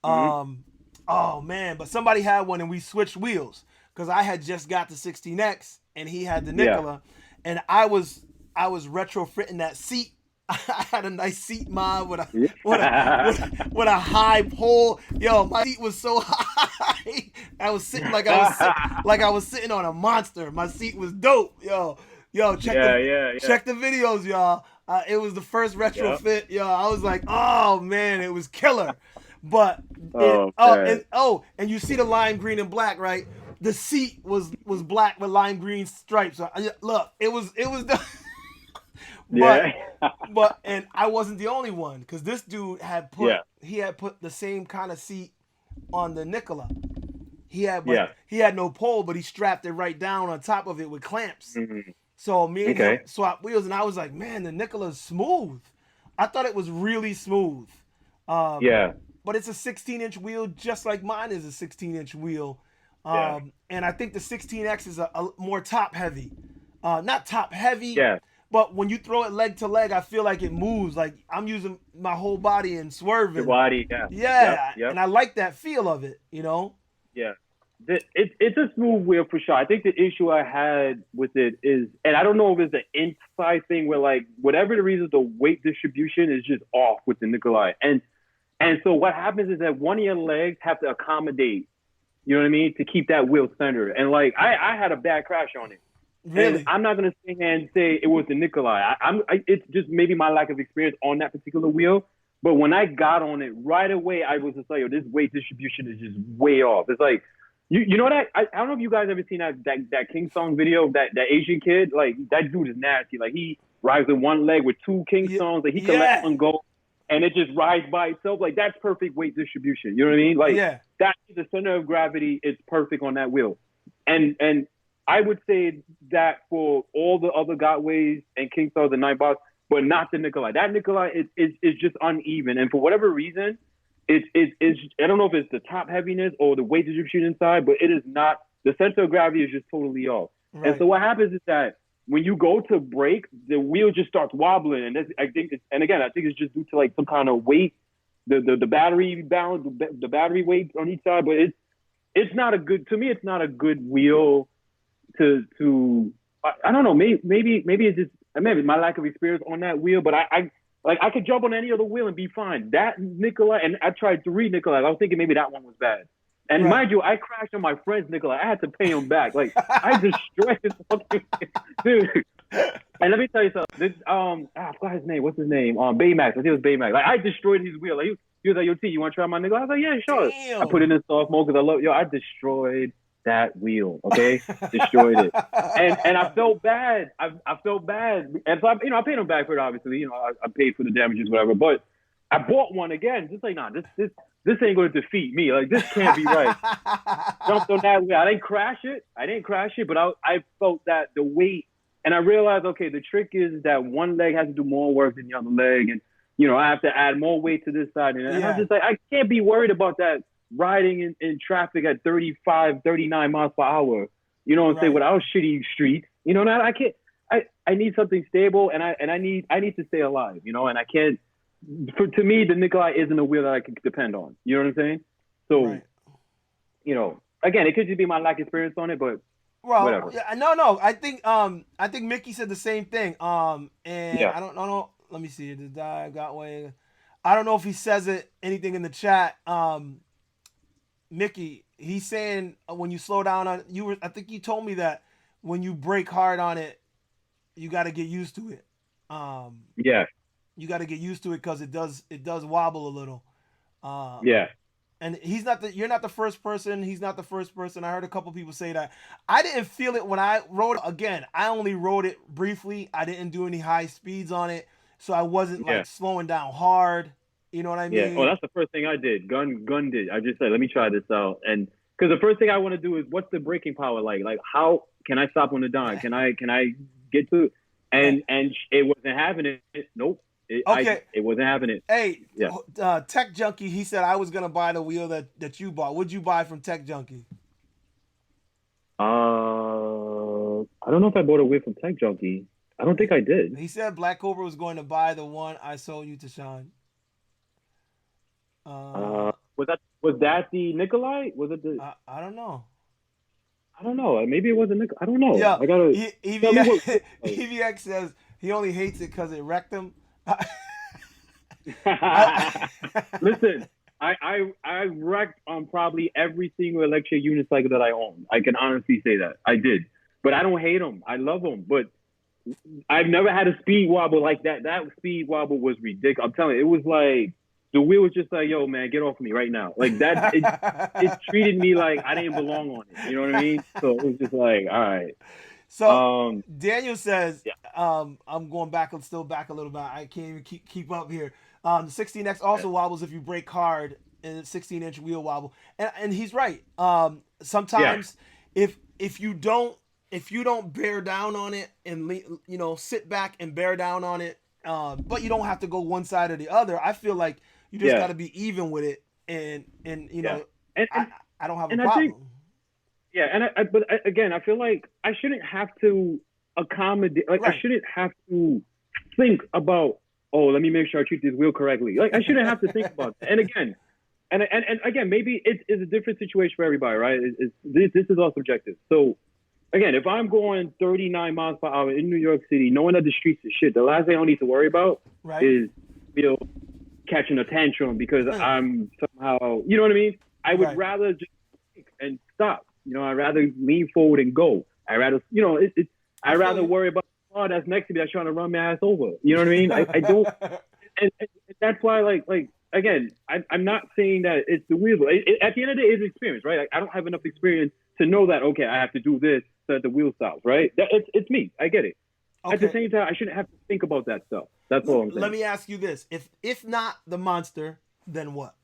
Oh man, but somebody had one and we switched wheels because I had just got the 16X and he had the Nikola, and I was retrofitting that seat I had a nice seat mod with a Yeah. with a high pole. Yo, my seat was so high. I was sitting like I was sitting on a monster. My seat was dope. Yo, Yeah, yeah, yeah. check the videos, y'all. It was the first Yep. retrofit. Yo, I was like, oh man, it was killer. But Oh man. and you see the lime green and black, right? The seat was black with lime green stripes. So, look, it was the but Yeah. and I wasn't the only one because this dude Yeah. had put the same kind of seat on the Nikola. He had Yeah. he had no pole, but he strapped it right down on top of it with clamps. Mhm. So me and him Okay. swapped wheels, and I was like, man, the Nikola's smooth. I thought it was really smooth. Yeah. But it's a 16-inch wheel, just like mine is a 16-inch wheel. Yeah. And I think the 16X is a more top heavy. Not top heavy, Yeah. but when you throw it leg to leg, I feel like it moves. Like I'm using my whole body and Your swerving. body. Yeah. Yep. Yeah, Yep. and I like that feel of it, you know? Yeah. It's a smooth wheel for sure. I think the issue I had with it is, and I don't know if it's an inside thing where like whatever the reason, the weight distribution is just off with the Nikolai. And so what happens is that one of your legs have to accommodate, you know what I mean, to keep that wheel centered. And like I had a bad crash on it. Really? And I'm not gonna sit here and say it was the Nikolai. It's just maybe my lack of experience on that particular wheel. But when I got on it right away, I was just like, yo, this weight distribution is just way off. It's like, you know that I don't know if you guys ever seen that King Song video, that Asian kid. Like that dude is nasty. Like he rides with one leg with two King Songs. Like he can let one go, and it just rides by itself. Like that's perfect weight distribution. You know what I mean? Like that the center of gravity is perfect on that wheel, and I would say that for all the other Gotways and King Stars and Nightbots, but not the Nikolai. That Nikolai is just uneven, and for whatever reason, it's I don't know if it's the top heaviness or the weight distribution inside, but it is not. The center of gravity is just totally off. Right. And so what happens is that when you go to brake, the wheel just starts wobbling, and I think it's just due to like some kind of weight, the battery balance, the battery weight on each side. But it's not a good, to me. It's not a good wheel. To I don't know, maybe it's just maybe my lack of experience on that wheel, but I could jump on any other wheel and be fine. That Nikolai, and I tried 3 Nikolai. I was thinking maybe that one was bad. And mind you, I crashed on my friend's Nikolai. I had to pay him back. Like I destroyed his fucking dude. And let me tell you something. This I forgot his name. What's his name? Baymax. I think it was Baymax. Like I destroyed his wheel. Like he was like, yo, T, you want to try my Nikolai? I was like, yeah, sure. Damn. I put it in soft mode because I love I destroyed that wheel, okay? Destroyed it. And I felt bad. I felt bad. And so I paid him back for it, obviously. I paid for the damages, whatever. But I bought one again, just like, nah, this ain't going to defeat me. Like, this can't be right. Jumped on that wheel. I didn't crash it, but I felt that the weight, and I realized, okay, the trick is that one leg has to do more work than the other leg, and, I have to add more weight to this side. And I'm just like, I can't be worried about that riding in traffic at 35, 39 miles per hour, say without shitty streets, I can't, I need something stable, and I need to stay alive, and I can't, to me, the Nikolai isn't a wheel that I can depend on. You know what I'm saying? So, again, it could just be my lack of experience on it, but whatever. Yeah, no, I think Mickey said the same thing. And I don't know. Let me see. I don't know if he says anything in the chat. Mickey, he's saying when you slow down on I think you told me that when you brake hard on it, you got to get used to it. You got to get used to it because it does wobble a little. And you're not the first person. He's not the first person. I heard a couple people say that. I didn't feel it when I rode it. Again, I only rode it briefly. I didn't do any high speeds on it, so I wasn't like slowing down hard. You know what I mean? Yeah. Oh, that's the first thing I did. Gun did. I just said, let me try this out. And because the first thing I want to do is, what's the braking power like? Like, how can I stop on the dime? Can I get to? And it wasn't having it. Nope. It wasn't having it. Hey, Tech Junkie. He said I was gonna buy the wheel that you bought. What'd you buy from Tech Junkie? I don't know if I bought a wheel from Tech Junkie. I don't think I did. He said ThaBlackCobra was going to buy the one I sold you to Sean. Was that the Nikolai? Was it the? I don't know. I don't know. Maybe it wasn't Nikolai. I don't know. Yeah. I gotta. EVX says he only hates it because it wrecked him. I- Listen, I wrecked on probably every single electric unicycle that I own. I can honestly say that I did, but I don't hate them. I love them, but I've never had a speed wobble like that. That speed wobble was ridiculous. I'm telling you, it was like the wheel was just like, "Yo, man, get off me right now!" Like that. It treated me like I didn't belong on it. You know what I mean? So it was just like, all right. So Daniel says, Yeah. I'm going back, I'm still back a little bit. I can't even keep up here. The 16X also wobbles if you brake hard, and 16-inch wheel wobble. And he's right. Sometimes if you don't bear down on it and sit back and bear down on it, but you don't have to go one side or the other. I feel like you just got to be even with it, and I don't have a problem. But again, I feel like I shouldn't have to accommodate. Like, I shouldn't have to think about, oh, let me make sure I treat this wheel correctly. Like, I shouldn't have to think about that. And again, maybe it's a different situation for everybody, right? This is all subjective. So, again, if I'm going 39 miles per hour in New York City, knowing that the streets is shit, the last thing I don't need to worry about is catching a tantrum because I'm somehow, you know what I mean? I would rather just think and stop. I'd rather lean forward and go. I'd rather, I'd rather worry about the car that's next to me that's trying to run my ass over. You know what I mean? I don't, and that's why, like again, I'm not saying that it's the wheel. At the end of the day, it's experience, right? Like, I don't have enough experience to know that, okay, I have to do this so that the wheel stops, right? It's me. I get it. Okay. At the same time, I shouldn't have to think about that stuff. That's all I'm saying. Let me ask you this: if not the monster, then what?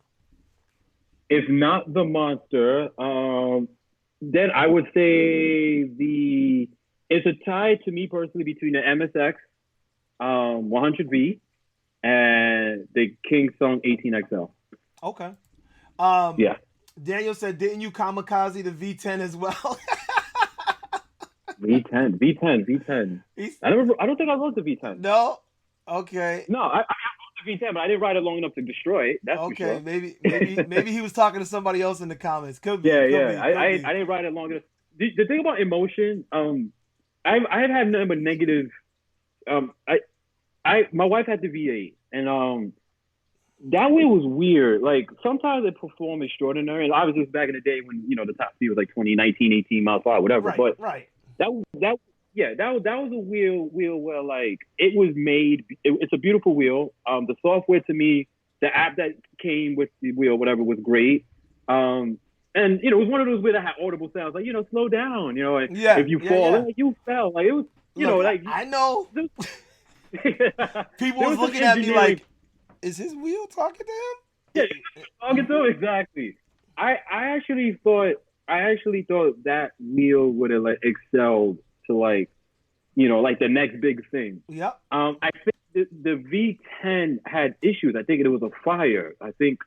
If not the monster, then I would say it's a tie to me personally between the MSX 100V and the King Song 18XL. Okay. Yeah. Daniel said, didn't you kamikaze the V10 as well? V10. I don't think I wrote the V10. No? Okay. No, I wrote the V10, but I didn't ride it long enough to destroy it. That's for sure. Maybe he was talking to somebody else in the comments. Could be. I didn't ride it long enough. The thing about emotion, I've had nothing but negative. My wife had the V8, and that wheel was weird. Like, sometimes it performed extraordinary, and obviously it was back in the day when the top speed was like 20, 19, 18 miles per hour, whatever. That was a wheel where, like, it was made. It's a beautiful wheel. The software, to me, the app that came with the wheel, whatever, was great. And it was one of those wheels that had audible sounds, like, slow down. If you fall, like, you fell. Like, it was, I know. People was looking at me like, is his wheel talking to him? Yeah, talking to him, exactly. I actually thought that wheel would have, like, excelled to, like, like the next big thing. Yep. I think the V10 had issues. I think it was a fire. I think,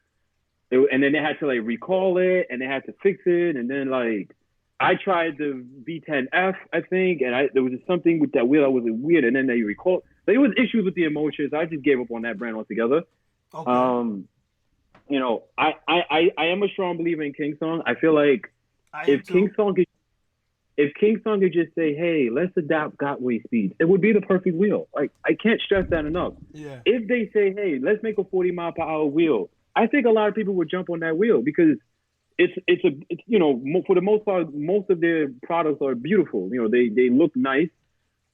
and then they had to, like, recall it, and they had to fix it, and then, like, I tried the V10F, I think, and there was just something with that wheel that was weird, and then they recalled. There was issues with the emotions. I just gave up on that brand altogether. Okay. I am a strong believer in King Song. I feel like if King Song could just say, hey, let's adapt Gotway speeds, it would be the perfect wheel. Like, I can't stress that enough. Yeah. If they say, hey, let's make a 40 mile per hour wheel, I think a lot of people would jump on that wheel because it's for the most part, most of their products are beautiful. They look nice.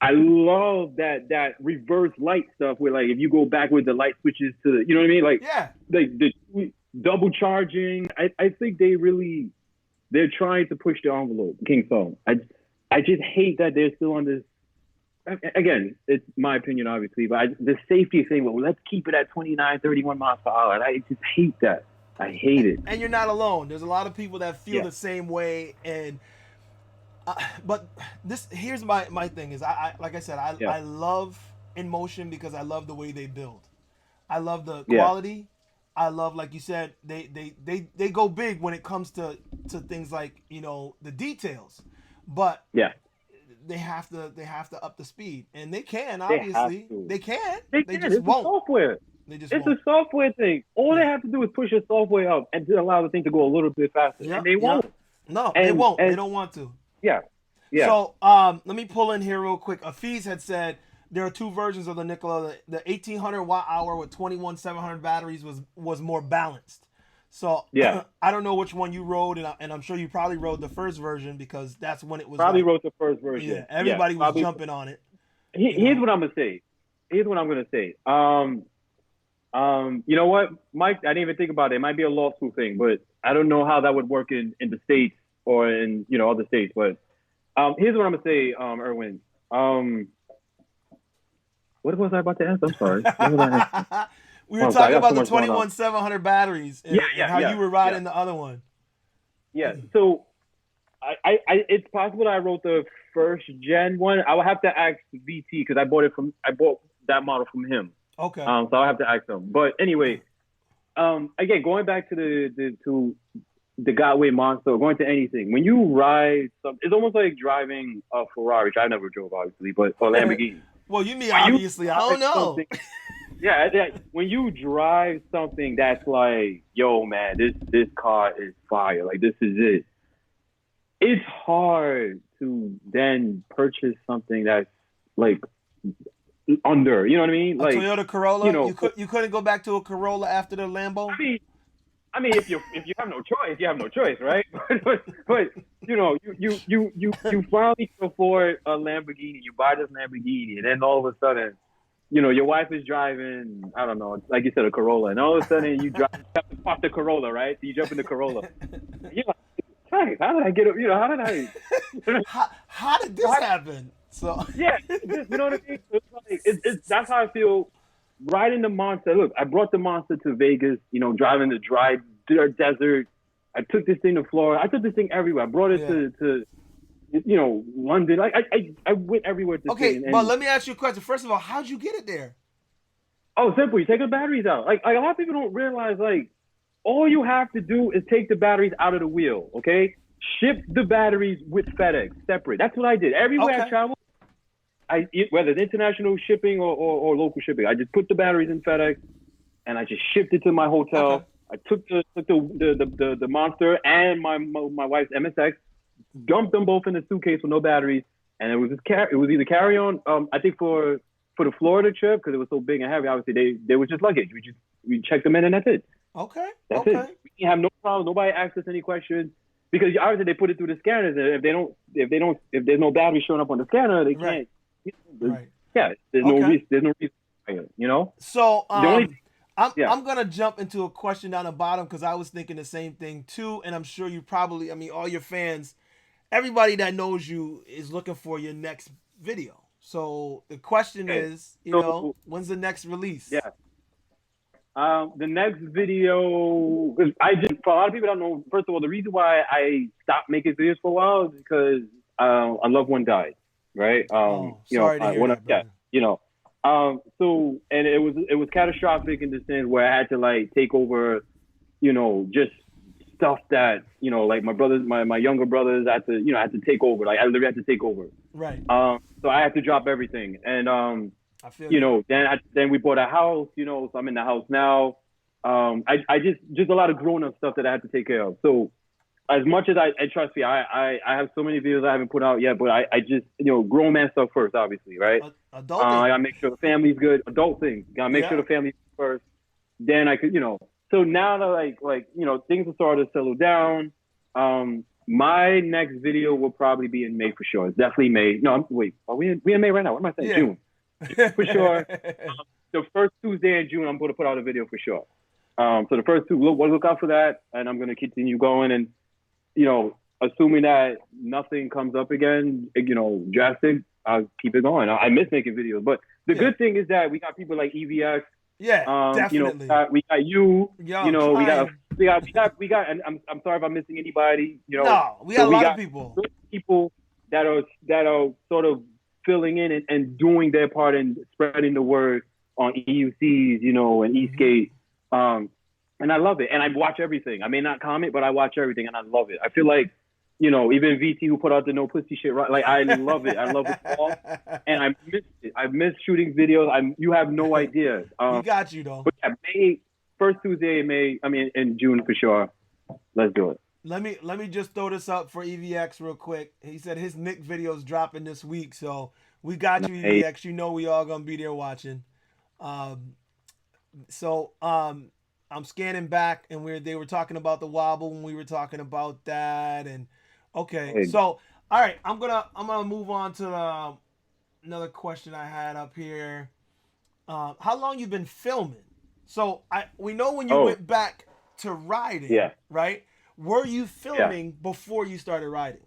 I love that reverse light stuff where, like, if you go backwards, the light switches to, you know what I mean? Like, the double charging. I think they're trying to push the envelope, King Song. I just hate that they're still on this. Again, it's my opinion, obviously, but the safety thing, well, let's keep it at 29, 31 miles per hour. And I just hate that. I hate it. And you're not alone. There's a lot of people that feel the same way. And but here's my thing is I like I said, I love InMotion because I love the way they build. I love the quality. I love, like you said, they go big when it comes to things like the details, but they have to up the speed, and they can obviously they can. They just won't. Software. It's a software thing. All they have to do is push the software up and to allow the thing to go a little bit faster, and they won't. No, they won't. They don't want to. Yeah. So let me pull in here real quick. Afiz had said, there are two versions of the Nikola. The 1800 watt hour with 21,700 batteries was more balanced. So Yeah. I don't know which one you rode, and I'm sure you probably rode the first version because that's when it was Probably like, wrote the first version. yeah, everybody was probably. jumping on it. Here's what I'm gonna say. Here's what I'm gonna say. You know what, Mike? I didn't even think about it. It might be a law school thing, but I don't know how that would work in the States or in, you know, other states. But here's what I'm gonna say, Erwin. What was I about to ask? I'm sorry. What was I asking? We were Oh, talking sorry, I got about so the much going on. 21,700 batteries and, Yeah, how yeah, you were riding yeah. the other one. Yeah. So I it's possible that I wrote the first gen one. I would have to ask VT because I bought that model from him. Okay. So I'll have to ask him. But anyway, again, going back to the Godway Monster, going to anything. When you ride it's almost like driving a Ferrari, which I never drove obviously, but or Lamborghini. Well, you mean obviously? I don't know. Yeah, when you drive something that's like, yo, man, this car is fire. Like, this is it. It's hard to then purchase something that's like under. You know what I mean? Like A Toyota Corolla. You know, You couldn't go back to a Corolla after the Lambo. I mean, if you have no choice, you have no choice, right? but you know, you finally can afford a Lamborghini. You buy this Lamborghini, and then all of a sudden, you know, your wife is driving, I don't know, like you said, a Corolla, and all of a sudden you have to pop the Corolla, right? So you jump in the Corolla. You're like, hey, how did I get it? You know, how did I? How did this happen? So Yeah, you know what I mean? It's like, that's how I feel riding the Monster. Look, I brought the Monster to Vegas, you know, driving the dry desert. I took this thing to Florida. I took this thing everywhere. I brought it to you know, London. Like I went everywhere to okay, thing. but let me ask you a question. First of all, how'd you get it there? Oh, simple. You take the batteries out. Like a lot of people don't realize, like, all you have to do is take the batteries out of the wheel, okay? Ship the batteries with FedEx, separate. That's what I did. Everywhere I traveled, whether it's international shipping or local shipping, I just put the batteries in FedEx and I just shipped it to my hotel. Okay. I took the Monster and my wife's MSX, dumped them both in a suitcase with no batteries, and it was either carry on. I think for the Florida trip, because it was so big and heavy, obviously they were just luggage. We checked them in and that's it. Okay. That's it. We didn't have no problem. Nobody asked us any questions because obviously they put it through the scanners, and if there's no battery showing up on the scanner, they can't. Right. Yeah, there's no reason. You know. So I'm gonna jump into a question down the bottom because I was thinking the same thing too, and I'm sure you probably, I mean, all your fans, everybody that knows you is looking for your next video. So the question is, you know, when's the next release? Yeah. The next video, because for a lot of people don't know, first of all, the reason why I stopped making videos for a while is because a loved one died, right? Sorry to hear that, brother. You know. So, and it was catastrophic in the sense where I had to like take over, you know, just stuff that, you know, like my brothers, my younger brothers had to take over. Like I literally had to take over. Right. So I had to drop everything. And, I feel you know, then we bought a house, you know, so I'm in the house now. I just a lot of grown up stuff that I had to take care of. So as much as I trust me, I have so many videos I haven't put out yet, but I just, you know, grown man stuff first, obviously, right? Adult I gotta make sure the family's good. Adult things, gotta make sure the family's first. Then I could, you know. So now that like you know, things are starting to settle down. My next video will probably be in May for sure. It's definitely May. No, wait, are we in May right now? What am I saying? June for sure. The first Tuesday in June, I'm going to put out a video for sure. So the first two, look out for that, and I'm going to continue going. And you know, assuming that nothing comes up again, you know, drastic, I'll keep it going. I miss making videos, but the good thing is that we got people like EVX. Yeah, definitely. You know, we got you. Yo, you know, we got. And I'm sorry if I'm missing anybody. You know, no, we got a lot of people. People that are sort of filling in and doing their part in spreading the word on EUCs, you know, and E-skate. And I love it. And I watch everything. I may not comment, but I watch everything, and I love it. I feel like, you know, even VT who put out the no pussy shit, right? Like I love it. I love it all, and I missed it. I miss shooting videos. You have no idea. We got you though. But yeah, first Tuesday in May. I mean, in June for sure. Let's do it. Let me just throw this up for EVX real quick. He said his Nick video's dropping this week, so We got you, Hey, EVX. You know we all gonna be there watching. Um, so I'm scanning back, and they were talking about the wobble when we were talking about that, and okay, hey, so all right, I'm gonna move on to another question I had up here. How long you been filming? So we know when you oh, went back to riding, yeah, right? Were you yeah. filming before you started riding?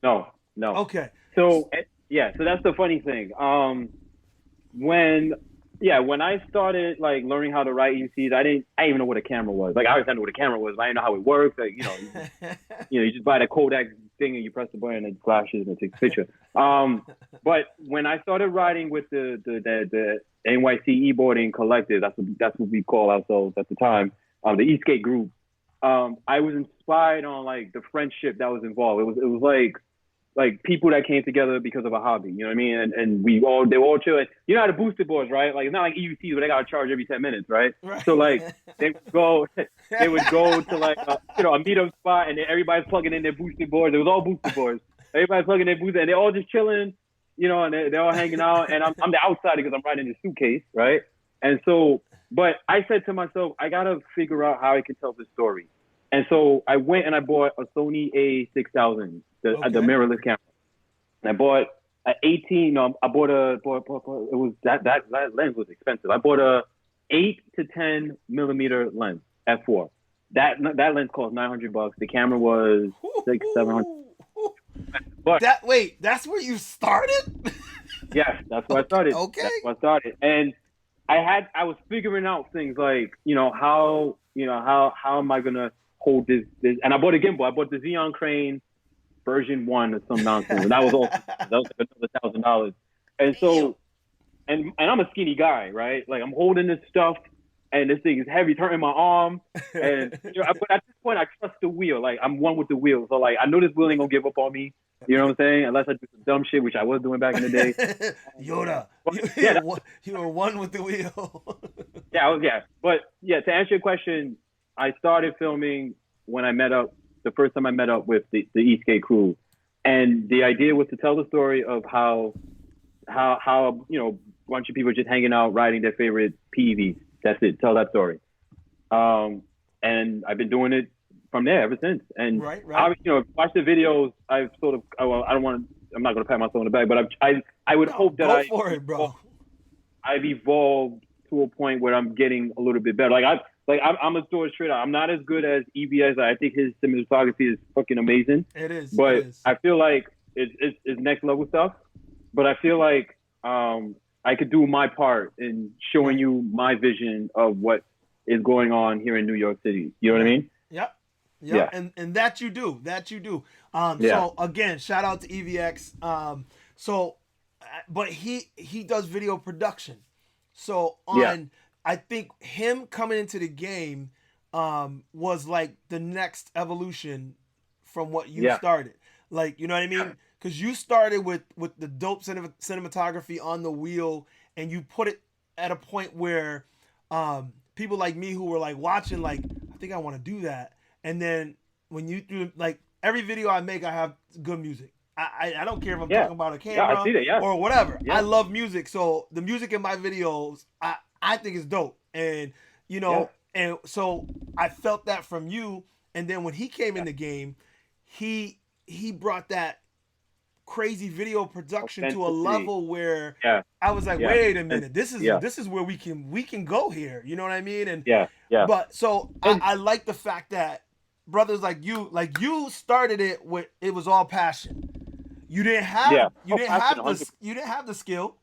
No, no. Okay. So yeah, so that's the funny thing. When when I started like learning how to write ECs, I didn't even know what a camera was. Like I always knew what a camera was, but I didn't know how it works. Like, you just buy the Kodak thing and you press the button and it flashes and it takes a picture. But when I started riding with the NYC e-boarding collective, that's what we call ourselves at the time, the e-skate group. I was inspired on like the friendship that was involved. It was like people that came together because of a hobby, you know what I mean? And they were all chilling. You know how the booster boards, right? Like it's not like EUCs where they gotta charge every 10 minutes, right? Right. So like they would go to like a meetup spot and then everybody's plugging in their booster boards. It was all booster boards. Everybody's plugging their booster and they're all just chilling, and they're all hanging out. And I'm the outsider because I'm riding the suitcase, right? And so, but I said to myself, I gotta figure out how I can tell this story. And so I went and I bought a Sony A6000, the mirrorless camera. And I bought an 18. No, I bought it was that lens was expensive. I bought a 8 to 10 millimeter lens f4. That lens cost $900. The camera was $600-700. But that's where you started? yes, that's where I started. Okay. That's where I started. And I was figuring out things like, how am I gonna hold this, and I bought a gimbal. I bought the Xeon Crane version 1 or some nonsense. And that was all. That was like another $1,000. And so, and I'm a skinny guy, right? Like I'm holding this stuff, and this thing is heavy, it's hurting my arm. And but at this point, I trust the wheel. Like I'm one with the wheel. So like I know this wheel ain't gonna give up on me. You know what I'm saying? Unless I do some dumb shit, which I was doing back in the day. Yoda, you were one with the wheel. But to answer your question, I started filming when the first time I met up with the E-Skate crew. And the idea was to tell the story of how a bunch of people just hanging out, riding their favorite PEVs. That's it. Tell that story. And I've been doing it from there ever since. And right. Watch the videos. I've sort of, I'm not going to pat myself on the back, but I would hope that go for it, bro. I've evolved to a point where I'm getting a little bit better. I'm a story straight out. I'm not as good as EVS. I think his cinematography is fucking amazing. It is. But I feel like it's next level stuff. But I feel like I could do my part in showing you my vision of what is going on here in New York City. You know what I mean? Yep. Yeah. And that you do. So again, shout out to EVX. But he does video production. So I think him coming into the game was like the next evolution from what you started. Like, you know what I mean? Because you started with the dope cinematography on the wheel, and you put it at a point where people like me who were like watching, like, I think I want to do that. And then when you do, like, every video I make, I have good music. I don't care if I'm talking about a camera or whatever. I love music. So the music in my videos, I think is dope. And, and so I felt that from you. And then when he came in the game, he brought that crazy video production to a level where I was like, wait a minute, this is where we can go here. You know what I mean? And but so I like the fact that brothers like you started it with, it was all passion. You didn't have the skill.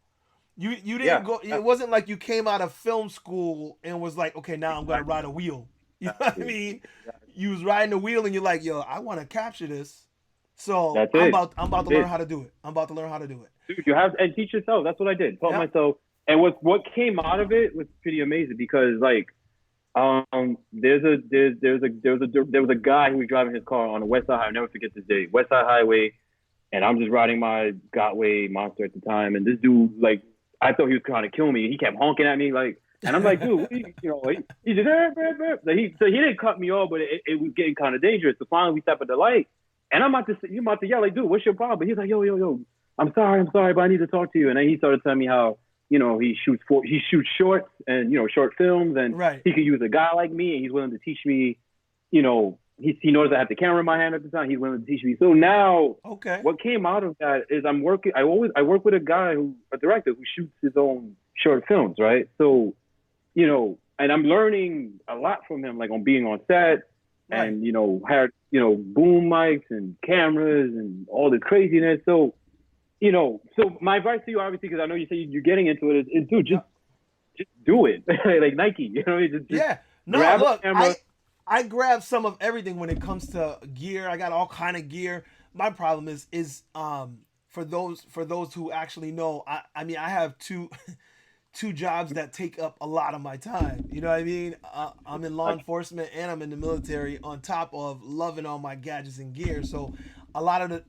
You didn't go. It wasn't like you came out of film school and was like, okay, now I'm gonna ride a wheel. You know what I mean? You was riding the wheel and you're like, yo, I want to capture this. So I'm about to learn how to do it. Dude, you have and teach yourself. That's what I did. Taught myself. And what came out of it was pretty amazing because like there was a guy who was driving his car on the West Side Highway. I'll never forget this day. West Side Highway. And I'm just riding my Gotway Monster at the time. And this dude, like, I thought he was trying to kill me. He kept honking at me, like, and I'm like, dude, he just, so he didn't cut me off, but it was getting kind of dangerous. So finally we stopped at the light. And I'm about to yell, like, dude, what's your problem? But he's like, yo, I'm sorry, but I need to talk to you. And then he started telling me how, he shoots shorts and, short films, and Right. he could use a guy like me, and he's willing to teach me, he knows I have the camera in my hand at the time. He's willing to teach me. So now, Okay. what came out of that is I work with a director who shoots his own short films, right? So, and I'm learning a lot from him, like on being on set, Right. and had boom mics and cameras and all this craziness. So, so my advice to you, obviously, because I know you say you're getting into it, is dude, just do it, like Nike, just Yeah. No, grab a look, camera. I grab some of everything when it comes to gear. I got all kind of gear. My problem is for those who actually know, I mean I have two jobs that take up a lot of my time. You know what I mean? I'm in law enforcement and I'm in the military on top of loving all my gadgets and gear. So a lot of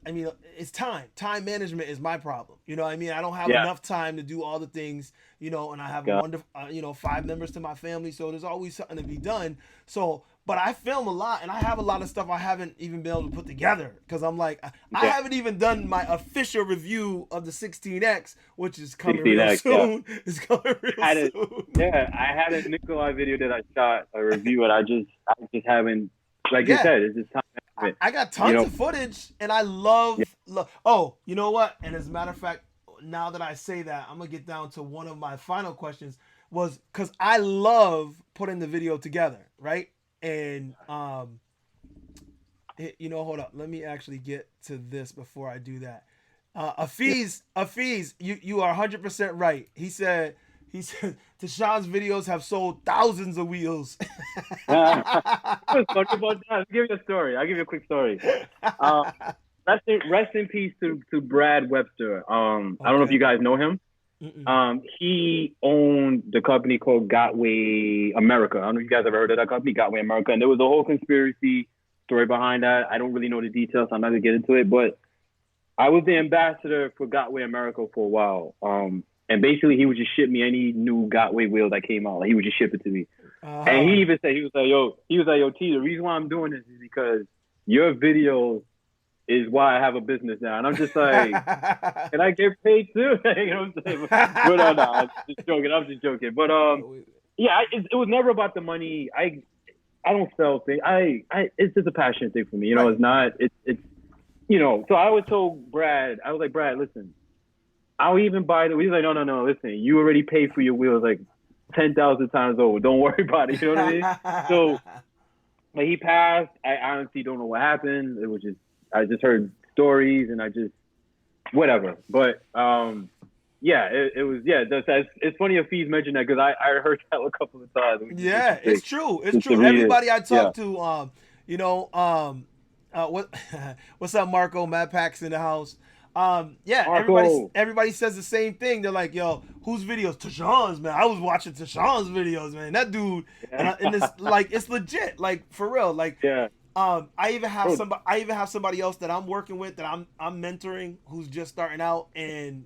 it's time. Time management is my problem. You know what I mean? I don't have enough time to do all the things, and I have a wonderful, 5 members to my family. So there's always something to be done. So, but I film a lot and I have a lot of stuff I haven't even been able to put together because I'm like, I haven't even done my official review of the 16X, which is coming real soon. Yeah. It's coming real soon. Yeah, I had a Nikolai video that I shot, a review, and I just haven't, like you said, it's just time. I got tons of footage and I love. Oh, you know what? And as a matter of fact, now that I say that, I'm going to get down to one of my final questions was because I love putting the video together, right? And, hold up. Let me actually get to this before I do that. Afiz, you are 100% right. He said, Tashawn's videos have sold thousands of wheels. I'll give you a story. I'll give you a quick story. Rest in peace to Brad Webster. I don't know if you guys know him. He owned the company called Gotway America. I don't know if you guys ever heard of that company, Gotway America. And there was a whole conspiracy story behind that. I don't really know the details, so I'm not going to get into it. But I was the ambassador for Gotway America for a while. And basically, he would just ship me any new Gotway wheel that came out. Like, he would just ship it to me. And he even said, he was like, yo, T, the reason why I'm doing this is because your videos is why I have a business now. And I'm just like, can I get paid too? You know what I'm saying? But no, I'm just joking. But yeah, it was never about the money. I don't sell things. It's just a passion thing for me. It's not. It's so I always told Brad, I was like, Brad, listen, I'll even buy the. He's like, no. Listen, you already paid for your wheels like 10,000 times over. Don't worry about it. You know what I mean? So, but he passed. I honestly don't know what happened. It was just. I just heard stories and I just whatever. But yeah, it was it's funny if he's mentioned that because I heard that a couple of times. Yeah, it's true. It's true. Everybody I talk to, what's up, Marco? Matt Pack's in the house. Everybody says the same thing. They're like, yo, whose videos? Tashawn's, man. I was watching Tashawn's videos, man. That dude, and it's like it's legit, like for real, like I even have somebody else that I'm working with that I'm mentoring who's just starting out, and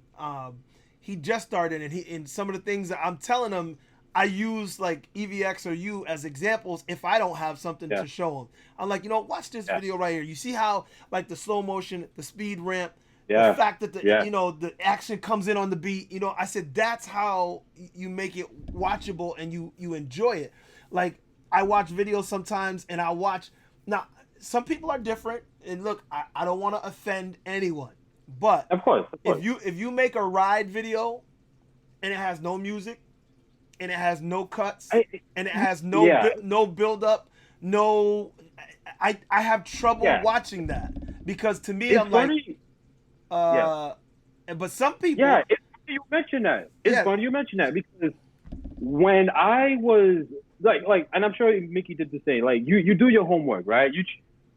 he just started, and some of the things that I'm telling him, I use like EVX or you as examples if I don't have something to show him. I'm like, watch this video right here. You see how like the slow motion, the speed ramp, the fact that the action comes in on the beat. I said that's how you make it watchable and you enjoy it. Like I watch videos sometimes, and I watch. Now, some people are different, and look, I don't want to offend anyone, but of course. if you make a ride video and it has no music, and it has no cuts, and it has no build up, I have trouble watching that because to me I'm funny. But some people, it's funny you mention that. It's funny you mention that because when I was like, and I'm sure Mickey did the same. Like you do your homework, right?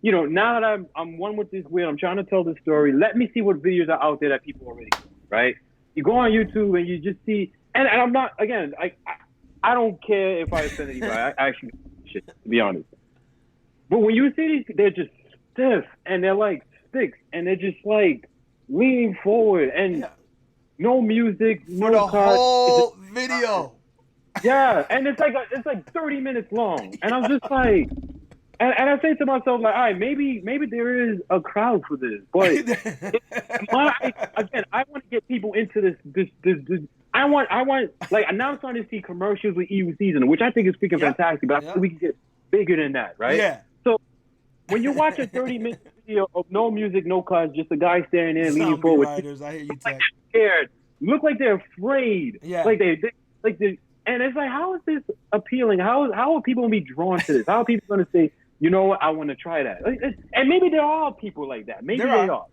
Now that I'm one with this wheel, I'm trying to tell this story. Let me see what videos are out there that people already do, right? You go on YouTube and you just see, and I'm not again. I don't care if I offend anybody. I actually shit, to be honest. But when you see these, they're just stiff and they're like sticks and they're just like leaning forward and no music, for the whole video. Yeah, and it's like 30 minutes long, and I'm just like, and I say to myself, like, all right, maybe there is a crowd for this, but again, I want to get people into this. I want like now I'm starting to see commercials with EU season, which I think is freaking fantastic. But I think we can get bigger than that, right? Yeah. So when you watch a 30-minute video of no music, no cuts, just a guy staring there, leaning forward, riders, I hear you, Tech. scared, look like they're afraid, Yeah. like they. And it's like, how is this appealing? How are people gonna be drawn to this? How are people gonna say, you know what, I want to try that? And maybe there are people like that. Maybe they are.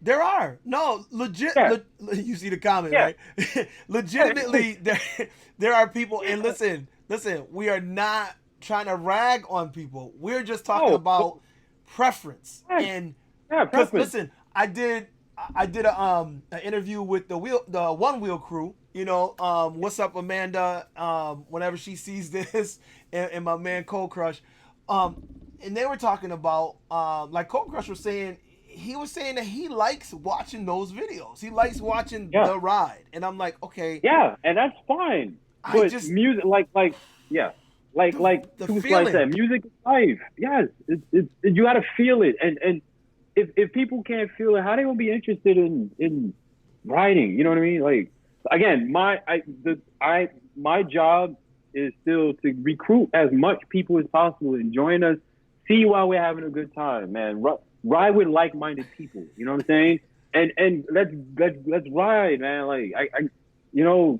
There are. No, legit. Yeah. You see the comment, right? Legitimately, there are people. And listen, we are not trying to rag on people. We're just talking about preference. And preference. Listen, I did an interview with the One Wheel crew. You know, what's up, Amanda? Whenever she sees this, and my man Cold Crush, and they were talking about like Cold Crush was saying. He was saying that he likes watching those videos. He likes watching the ride, and I'm like, okay, yeah, and that's fine. But just music, like Two Slice said, music is life. Yes, it's you got to feel it, and if people can't feel it, how they gonna be interested in riding? You know what I mean? Like, again, my job is still to recruit as much people as possible and join us. See why we're having a good time, man. Ride with like-minded people. You know what I'm saying? And let's ride, man. Like I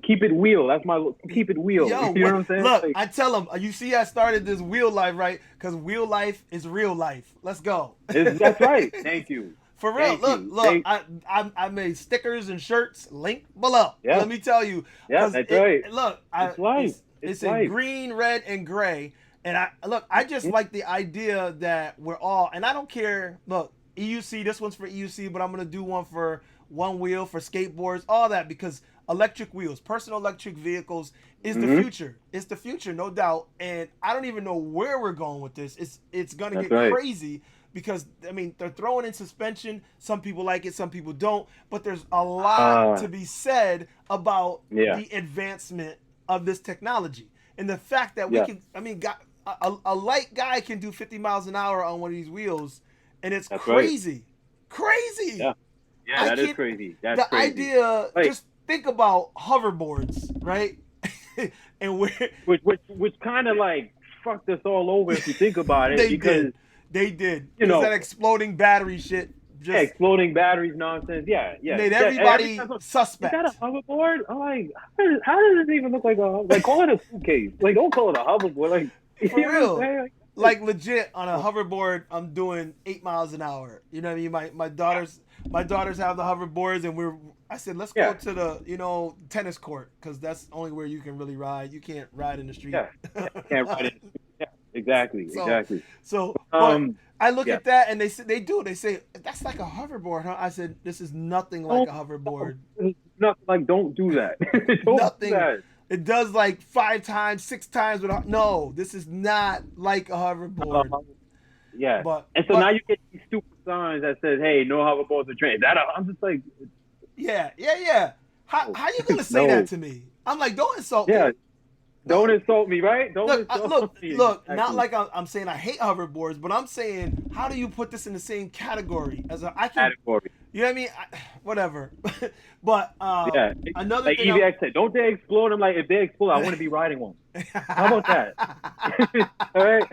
keep it wheel. That's my keep it wheel. Yo, you know what I'm saying? Look, like, I tell them. You see, I started this wheel life, right? Because wheel life is real life. Let's go. That's right. Thank you. For real. Look. I made stickers and shirts. Link below. Yeah. Let me tell you. Yeah, that's right. Look, it's life. It's in green, red, and gray. And I just like the idea that we're all, and I don't care. Look, EUC, this one's for EUC, but I'm gonna do one for One Wheel, for skateboards, all that, because electric wheels, personal electric vehicles is the future. It's the future, no doubt. And I don't even know where we're going with this. It's gonna get crazy because I mean they're throwing in suspension. Some people like it, some people don't. But there's a lot to be said about the advancement of this technology and the fact that we can. I mean, a light guy can do 50 miles an hour on one of these wheels, and it's crazy. Crazy. Yeah, that is crazy. That's the crazy. Idea. Just think about hoverboards, right? And which kind of like fucked us all over if you think about it. They did. You know, that exploding battery shit. Just exploding batteries nonsense. Yeah. Made everybody suspect. Is that a hoverboard? I'm like, how does it even look like call it a suitcase? Like, don't call it a hoverboard. Like, for real. Like legit on a hoverboard, I'm doing 8 miles an hour. You know what I mean? My daughters have the hoverboards, and I said, let's go to the tennis court, because that's the only where you can really ride. You can't ride in the street. Yeah, can't ride it. Yeah, exactly. So I look at that, and they say that's like a hoverboard, huh? I said, this is nothing like a hoverboard. Nothing like, don't do that. Don't do that. It does like 5 times, 6 times without. No, this is not like a hoverboard. Yeah. And so now you get these stupid signs that says, "Hey, no hoverboards are trained." I'm just like, yeah. How you gonna say that to me? I'm like, don't insult me. Don't insult me, right? Don't insult me. Look. Exactly. Not like I'm saying I hate hoverboards, but I'm saying, how do you put this in the same category as category? You know what I mean? Whatever. But another like thing, EVX said, don't they explode? I'm like, if they explode, I want to be riding one. How about that? All right,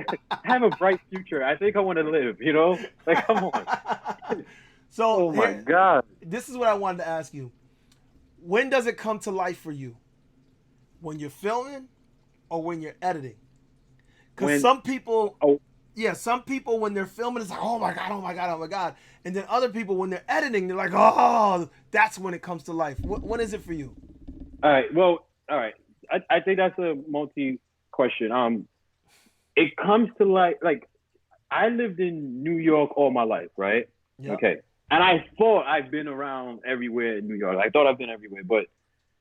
have a bright future. I think I want to live. You know, like, come on. So, oh my God, this is what I wanted to ask you. When does it come to life for you? When you're filming, or when you're editing? Because some people. Some people when they're filming, it's like, oh my God. And then other people, when they're editing, they're like, oh, that's when it comes to life. When is it for you? All right. I think that's a multi-question. It comes to like I lived in New York all my life, right? Yep. Okay. And I thought I've been around everywhere in New York. I thought I've been everywhere. But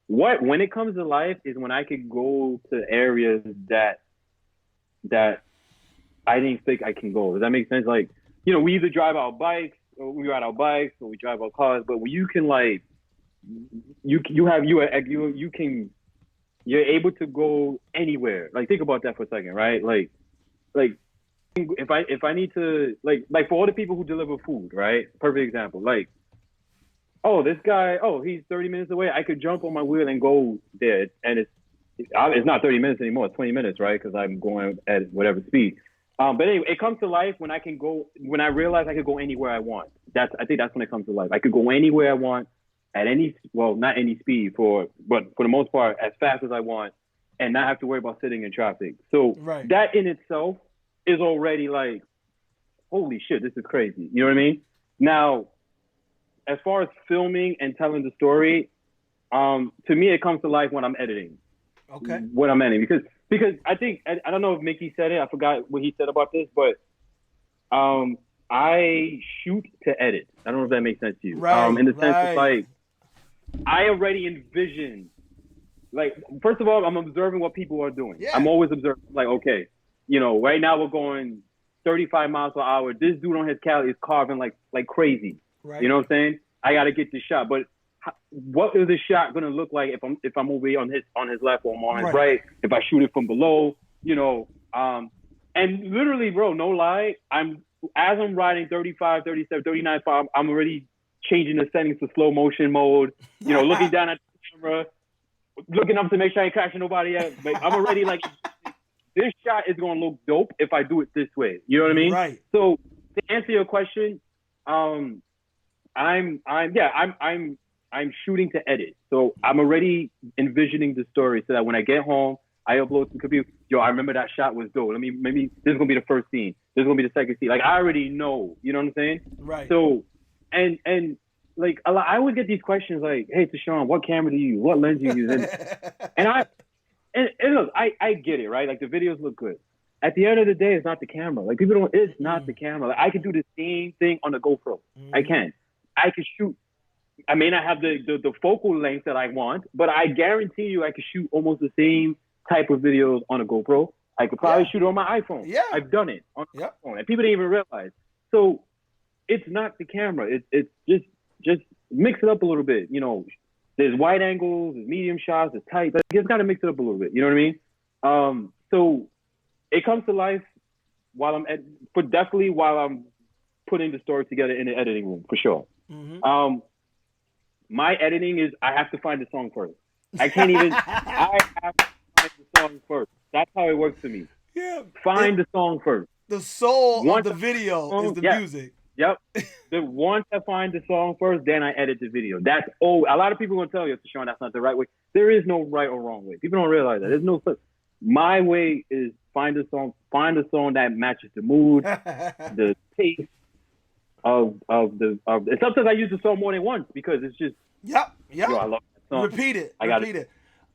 when it comes to life is when I could go to areas that I didn't think I can go. Does that make sense? Like, we either drive our bikes, or we ride our bikes, or we drive our cars. But when you can, like, you're able to go anywhere. Like, think about that for a second, right? Like if I need to like for all the people who deliver food, right? Perfect example. Like, oh, this guy, oh, he's 30 minutes away. I could jump on my wheel and go there, and it's not 30 minutes anymore. It's 20 minutes, right? Because I'm going at whatever speed. But anyway, it comes to life when I realize I could go anywhere I want. I think that's when it comes to life. I could go anywhere I want at not any speed but for the most part, as fast as I want, and not have to worry about sitting in traffic. So that in itself is already like, holy shit, this is crazy. You know what I mean? Now, as far as filming and telling the story, to me, it comes to life when I'm editing. Okay. What I'm editing, because I think, I don't know if Mickey said it. I forgot what he said about this, but I shoot to edit. I don't know if that makes sense to you. Right. In the sense of like, I already envision, like, first of all, I'm observing what people are doing. Yeah. I'm always observing, like, okay, right now we're going 35 miles per hour. This dude on his Cali is carving like crazy. Right. You know what I'm saying? I got to get this shot. But what is this shot going to look like if I'm over here on his left or on his right? If I shoot it from below, and literally, bro, no lie, as I'm riding 35, 37, 39, I'm already changing the settings to slow motion mode, looking down at the camera, looking up to make sure I ain't crashing nobody else. But I'm already like, this shot is going to look dope if I do it this way. You know what I mean? Right. So to answer your question, I'm shooting to edit. So I'm already envisioning the story so that when I get home, I upload to the computer. Yo, I remember that shot was dope. Maybe this is gonna be the first scene. This is gonna be the second scene. Like, I already know. You know what I'm saying? Right. So, and like I always get these questions like, "Hey, Tashawn, what camera do you use? What lens do you use?" And look, I get it, right? Like, the videos look good. At the end of the day, it's not the camera. Like, people don't. It's not the camera. Like, I can do the same thing on the GoPro. I can shoot. I may not have the focal length that I want, but I guarantee you I could shoot almost the same type of videos on a GoPro. I could probably shoot it on my iPhone. Yeah. I've done it on my iPhone, and people didn't even realize. So it's not the camera. It's just mix it up a little bit. There's wide angles, there's medium shots, there's tight. But you just got to mix it up a little bit. You know what I mean? So it comes to life while I'm putting the story together in the editing room, for sure. Mm-hmm. My editing is, I have to find the song first. I can't even, I have to find the song first. That's how it works for me. Yeah. Find the song first. The soul of the video is the music. Yep. Once I find the song first, then I edit the video. A lot of people are going to tell you, Sean, that's not the right way. There is no right or wrong way. People don't realize that. There's no such. My way is find a song that matches the mood, the taste of sometimes I use the song more than once because it's just Yo, I love that song. Repeat it.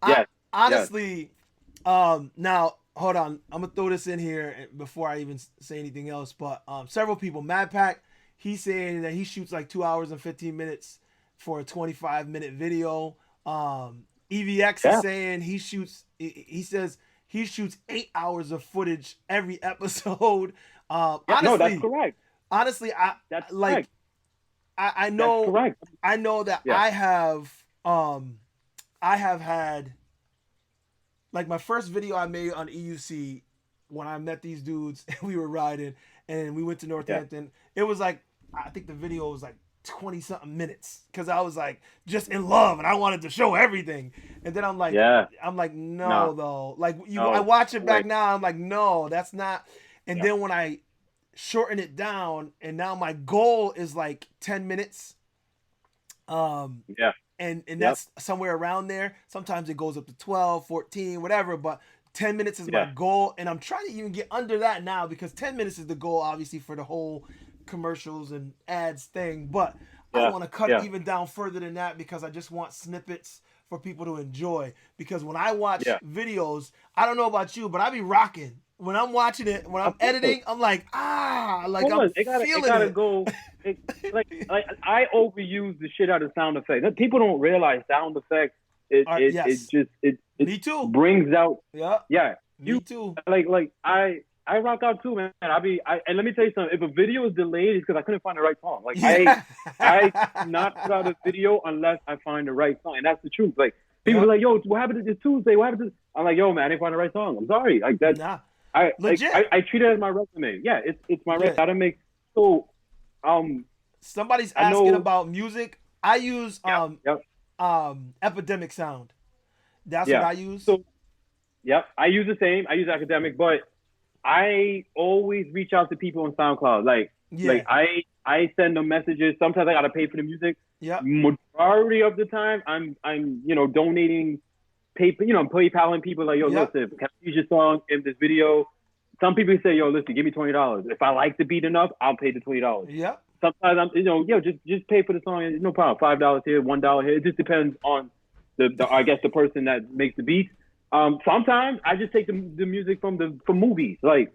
Yes. Honestly, now hold on. I'm gonna throw this in here before I even say anything else. But several people, Mad Pack, he's saying that he shoots like 2 hours and 15 minutes for a 25-minute video. EVX is saying he says he shoots 8 hours of footage every episode. Honestly, no, that's correct. Honestly, I know that I have had, like, my first video I made on EUC when I met these dudes and we were riding and we went to Northampton. It was like, I think the video was like 20 something minutes because I was like just in love and I wanted to show everything. And then I'm like, no, though. Like, I watch it back now. I'm like, no, that's not. And then when I shorten it down and now my goal is like 10 minutes. And that's somewhere around there. Sometimes it goes up to 12, 14, whatever, but 10 minutes is my goal. And I'm trying to even get under that now because 10 minutes is the goal, obviously, for the whole commercials and ads thing. But I want to cut it even down further than that because I just want snippets for people to enjoy. Because when I watch videos, I don't know about you, but I be rocking. When I'm watching it, when I'm editing, I'm like, I'm feeling it. I overuse the shit out of sound effects. People don't realize sound effects. It Me too. Brings out. Me too. Like I rock out too, man. And let me tell you something. If a video is delayed, it's because I couldn't find the right song. Like I not put out a video unless I find the right song, and that's the truth. Like people are like, yo, what happened to this Tuesday? What happened to? I'm like, yo, man, I didn't find the right song. I'm sorry. Like that. Legit. I treat it as my resume. Yeah, it's my resume. Yeah. Gotta make so Somebody's I asking know. about music. I use Yep, yep, Epidemic Sound. That's what yeah. I use. So yep, I use the same. I use academic, but I always reach out to people on SoundCloud. Yeah. I send them messages. Sometimes I gotta pay for the music. Yep. Majority of the time, I'm donating paper. I'm PayPaling people like, yo, Yep. listen, can I use your song in this video? Some people say, yo, listen, give me $20. If I like the beat enough, I'll pay the $20. Yep. Sometimes just pay for the song. No problem. $5 here, $1 here. It just depends on the person that makes the beats. Sometimes I just take the music from movies. Like,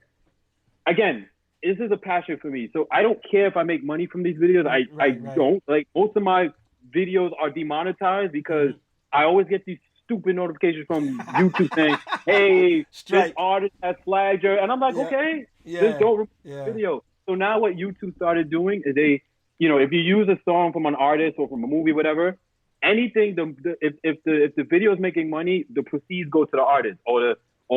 again, this is a passion for me. So I don't care if I make money from these videos. I don't. Like, most of my videos are demonetized because I always get these stupid notifications from YouTube saying, hey, this artist has flagged your, and I'm like, okay, just don't remove the video. So now what YouTube started doing is if you use a song from an artist or from a movie, whatever, anything, if the video is making money, the proceeds go to the artist or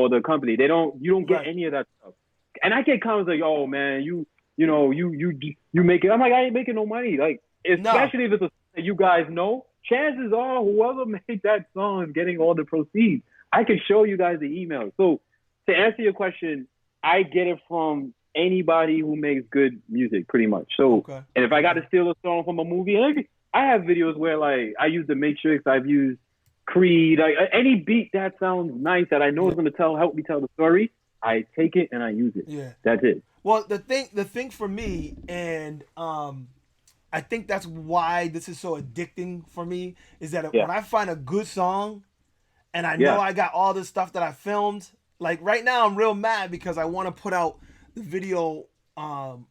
the company. You don't get any of that stuff. And I get comments like, oh man, you make it. I'm like, I ain't making no money. Like, especially if it's a song that you guys know, chances are whoever made that song is getting all the proceeds. I can show you guys the email. So to answer your question, I get it from anybody who makes good music, pretty much. So, and if I got to steal a song from a movie, I have videos where like I use The Matrix, I've used Creed, any beat that sounds nice that I know is going to help me tell the story, I take it and I use it. Yeah, that's it. Well, the thing for me, and I think that's why this is so addicting for me, is that when I find a good song, and I know I got all this stuff that I filmed, like right now I'm real mad because I want to put out the video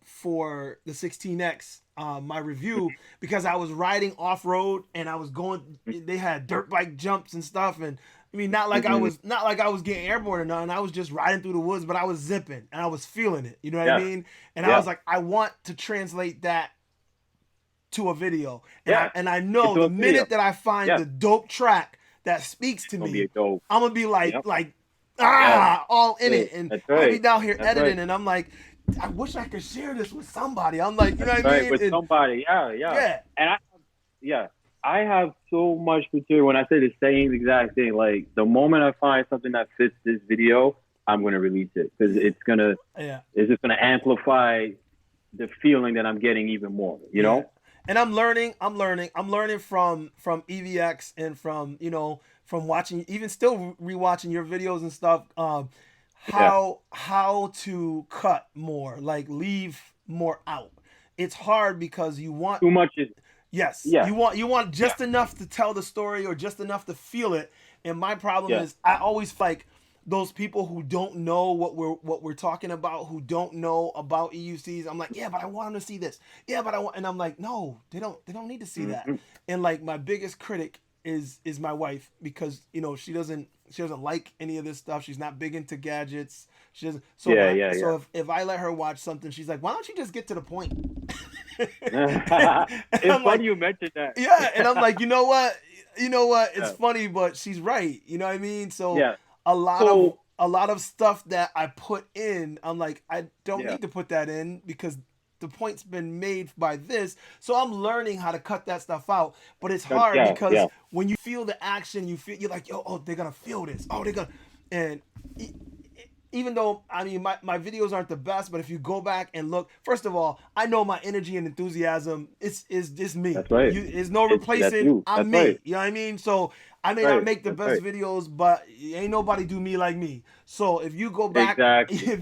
for the 16X, my review, because I was riding off road and I was going. They had dirt bike jumps and stuff, and I mean not like I was getting airborne or nothing. I was just riding through the woods, but I was zipping and I was feeling it. You know what I mean? And I was like, I want to translate that to a video. And I know the minute that I find the dope track that speaks to me, I'm gonna be like all in it, and I'll be down here editing, and I'm like, I wish I could share this with somebody. I'm like, you know what I mean? With somebody, yeah. And I have so much material. When I say the same exact thing, like the moment I find something that fits this video, I'm gonna release it because it's just gonna amplify the feeling that I'm getting even more. You know. And I'm learning from EVX and from watching, even still rewatching your videos and stuff, how to cut more, like leave more out. It's hard because you want too much. You want just enough to tell the story or just enough to feel it. And my problem is I always like those people who don't know what we're talking about, who don't know about EUCs. I'm like, yeah, but I want them to see this. Yeah, but and I'm like, no, they don't need to see that. And like my biggest critic is my wife, because she doesn't like any of this stuff. She's not big into gadgets. She doesn't. So if I let her watch something, she's like, why don't you just get to the point? It's funny you mentioned that. Yeah, and I'm like, you know what? It's funny, but she's right. You know what I mean? So a lot of stuff that I put in, I'm like, I don't need to put that in because the point's been made by this. So I'm learning how to cut that stuff out. But it's hard because when you feel the action, you're like, they're gonna feel this. Oh, they're gonna, and even though I mean my videos aren't the best, but if you go back and look, first of all, I know my energy and enthusiasm is just me. That's right. There's no replacing. I'm me. Right. You know what I mean? So I may not make the best videos, but ain't nobody do me like me. So if you go back, you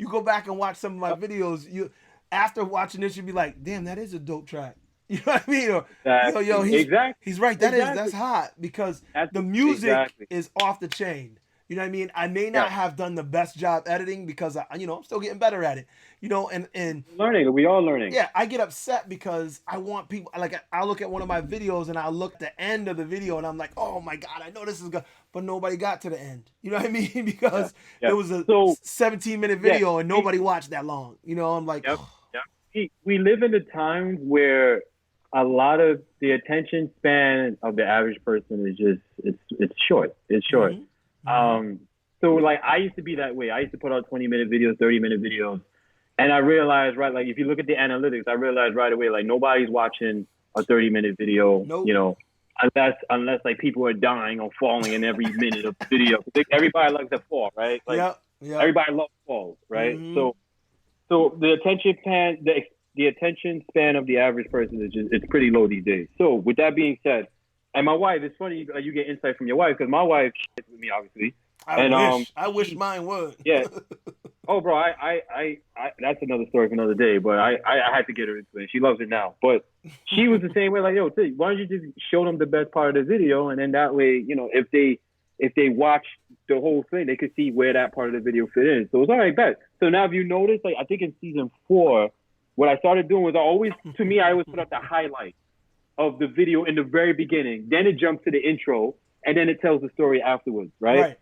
go back and watch some of my videos, after watching this, you'll be like, damn, that is a dope track. You know what I mean? Or, he's right. That's hot because the music is off the chain. You know what I mean? I may not have done the best job editing because I'm still getting better at it. And learning. We all learning. Yeah, I get upset because I want people, like, I look at one of my videos and I look at the end of the video and I'm like, oh my God, I know this is good, but nobody got to the end. You know what I mean? Because it was a 17-minute video and nobody watched that long. I'm like, we live in a time where a lot of the attention span of the average person is just it's short. It's short. So like I used to be that way. I used to put out 20-minute videos, 30-minute videos. And I realized, right, like if you look at the analytics, I realized right away, like nobody's watching a 30-minute video, Nope. you know, unless like people are dying or falling in every minute of the video. Everybody likes to fall, right? Like Yep. everybody loves falls, right? Mhm. So the attention span of the average person is just, it's pretty low these days. So with that being said, and my wife, it's funny you get insight from your wife because my wife shits with me obviously. I wish mine would. Yeah. Oh, bro, I that's another story for another day. But I had to get her into it. She loves it now. But she was the same way. Like, yo, why don't you just show them the best part of the video, and then that way, you know, if they watch the whole thing, they could see where that part of the video fit in. So it's all right, bet. So now, if you notice, like I think in season 4, what I started doing was I always put up the highlight of the video in the very beginning. Then it jumps to the intro, and then it tells the story afterwards, right?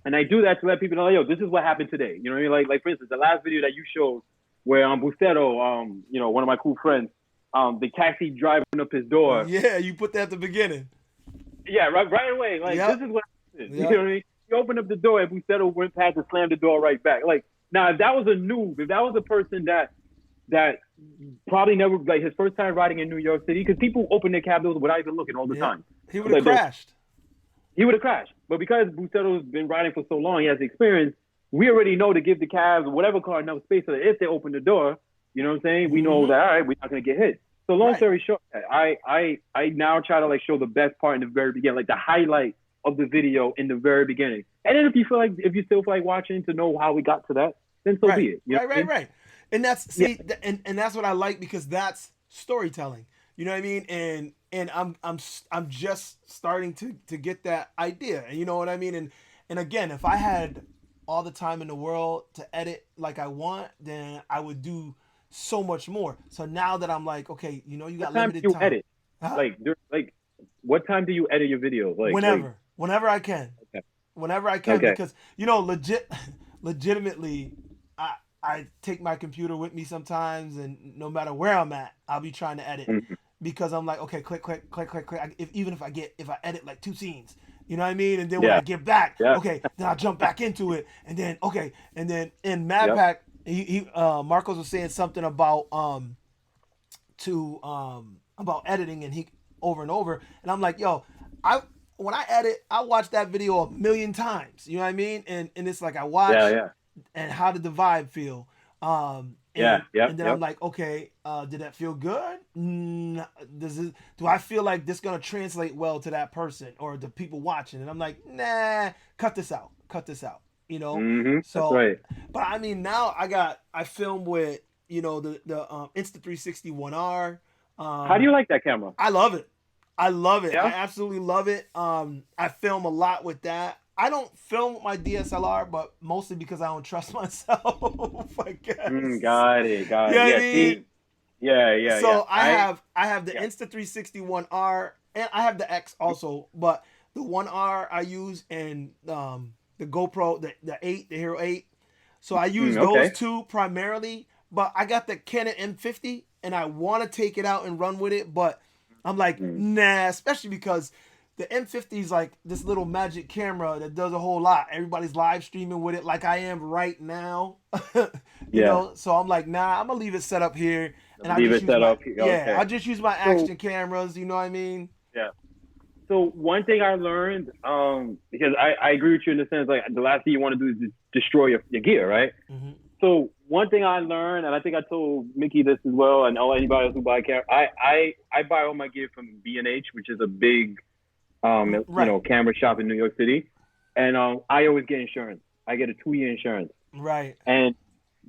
And I do that to let people know, yo, this is what happened today. You know what I mean? Like for instance, the last video that you showed where Bucero, you know, one of my cool friends, the taxi driving up his door. Yeah, you put that at the beginning. Yeah, right away. Like this is what happened. Yep. You know what I mean? He opened up the door and Bucero went past and slammed the door right back. Like now, if that was a noob, if that was a person that probably never, like his first time riding in New York City, because people open their cab doors without even looking all the time. He would have crashed. He would have crashed. But because Bucero's been riding for so long, he has experience, we already know to give the cabs or whatever car enough space so that if they open the door, you know what I'm saying? We know that, all right, we're not going to get hit. So long story short, I now try to like show the best part in the very beginning, like the highlight of the video in the very beginning. And then if you still feel like watching to know how we got to that, then so be it. You know Right. And that's and that's what I like because that's storytelling. You know what I mean? And I'm just starting to get that idea. And you know what I mean? And again, if I had all the time in the world to edit like I want, then I would do so much more. So now that I'm like, okay, you know, you got limited time. What time do you edit? Huh? Like what time do you edit your videos? Like whenever I can. Okay. Whenever I can, because you know, legitimately, I take my computer with me sometimes, and no matter where I'm at, I'll be trying to edit because I'm like, okay, click. Even if I edit like 2 scenes, you know what I mean, and then when I get back, okay, then I jump back into it, and then in MadPack, he Marcos was saying something about about editing, and he over and over, and I'm like, yo, when I edit, I watch that video a million times, you know what I mean, and it's like I watch. And how did the vibe feel? And then I'm like, okay, did that feel good? Do I feel like this gonna translate well to that person or the people watching? And I'm like, nah, cut this out. You know. So, that's right. But I mean, now I film with the Insta360 1R. How do you like that camera? I love it. Yeah? I absolutely love it. I film a lot with that. I don't film with my DSLR, but mostly because I don't trust myself. I guess. Got it. Yeah. So I have the Insta360 1R, and I have the X also, but the 1R I use, and the GoPro, the Hero 8. So I use those two primarily, but I got the Canon M50, and I want to take it out and run with it, but I'm like, nah, especially because the M50 is like this little magic camera that does a whole lot. Everybody's live streaming with it like I am right now. you know, so I'm like, nah, I'm gonna leave it set up here. And I just use my action cameras, you know what I mean? Yeah. So one thing I learned, because I agree with you in the sense, like the last thing you want to do is just destroy your gear, right? So one thing I learned, and I think I told Mickey this as well, and anybody else who buy camera, I buy all my gear from B&H, which is a big camera shop in New York City, and I always get insurance. I get a 2-year insurance, right? And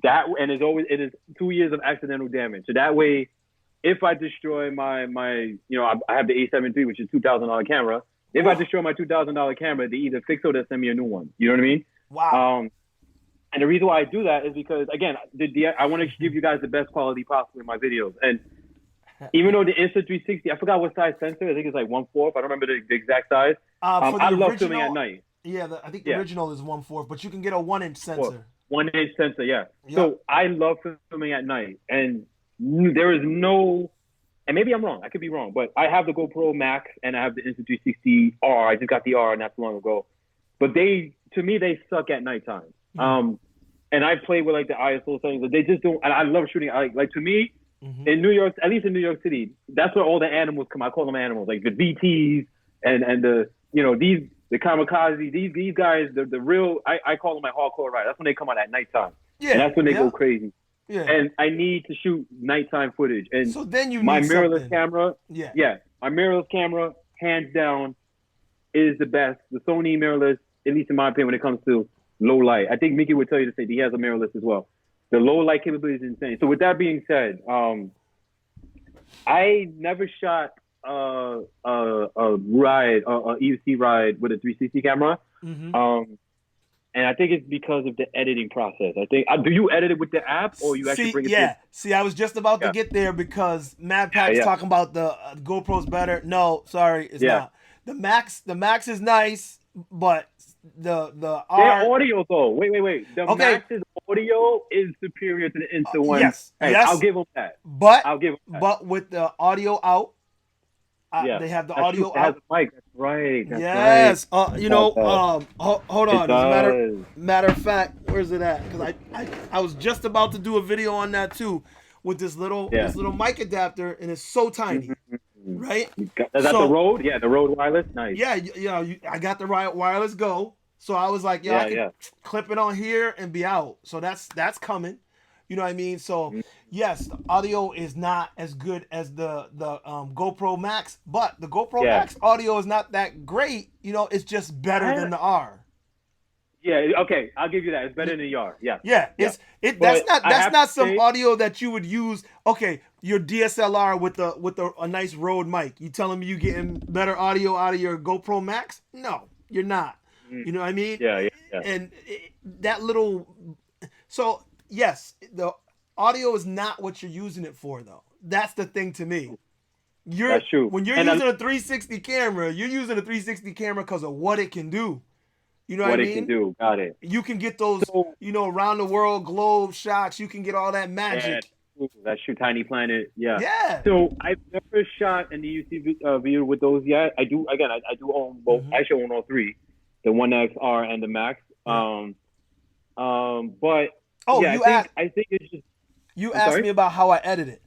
it is 2 years of accidental damage. So that way, if I destroy my I have the A7 III, which is $2,000 camera. If I destroy my $2,000 camera, they either fix it or they send me a new one. You know what I mean? Wow. And the reason why I do that is because, again, I want to give you guys the best quality possible in my videos. And even though the Insta360, I forgot what size sensor. I think it's like 1/4. I don't remember the exact size. I love filming at night. Yeah, I think the original is 1/4, but you can get a 1-inch sensor. 1-inch sensor, yeah. So I love filming at night. And there is no, and maybe I'm wrong. I could be wrong. But I have the GoPro Max and I have the Insta360 R. I just got the R not too long ago. But they to me, they suck at nighttime. And I've played with like the ISO settings, but they just don't. And I love shooting. Like to me, in New York, at least in New York City, that's where all the animals come. I call them animals, like the VTs and the the kamikaze. These guys, the real. I call them my hardcore ride. That's when they come out at nighttime. Yeah, and that's when they go crazy. Yeah. And I need to shoot nighttime footage. And so then you my need mirrorless something. camera. Yeah, my mirrorless camera, hands down, is the best. The Sony mirrorless, at least in my opinion, when it comes to low light. I think Mickey would tell you to say that he has a mirrorless as well. The low light capability is insane. So with that being said, I never shot a ride, a EUC ride with a 360 camera. And I think it's because of the editing process. I think, do you edit it with the app or you actually bring it to? See, I was just about to get there because Mad Pack's talking about the GoPro's better. No, sorry, it's not. The Max is nice, but the their audio though. Wait. The Max's audio is superior to the Insta one. Yes. I'll give them that. But with the audio out, they have the audio out. It has a mic. That's right. Yes. Hold on. As a matter of fact, where's it at? Because I was just about to do a video on that too, with this little mic adapter, and it's so tiny. Right? Is that the Rode? Yeah, the Rode wireless. Nice. Yeah, I got the wireless Go. So I was like, I can clip it on here and be out. So that's coming. You know what I mean? So yes, the audio is not as good as the GoPro Max, but the GoPro Max audio is not that great. It's just better than the R. Yeah, okay, I'll give you that. It's better than the R. Yeah. Yeah, that's not some audio that you would use. Okay, your DSLR with a nice Rode mic. You telling me you getting better audio out of your GoPro Max? No, you're not. You know what I mean? Yeah. And that little, so yes, the audio is not what you're using it for, though. That's the thing to me. That's true. When you're using a 360 camera, you're using a 360 camera because of what it can do. You know what I mean? What it can do. Got it. You can get those, around the world globe shots. You can get all that magic. That's your Tiny Planet. Yeah. Yeah. So I've never shot an EUC video with those yet. I do own both. I actually own all three, the 1X, R, and the Max. But I think it's just. You asked me about how I edit it,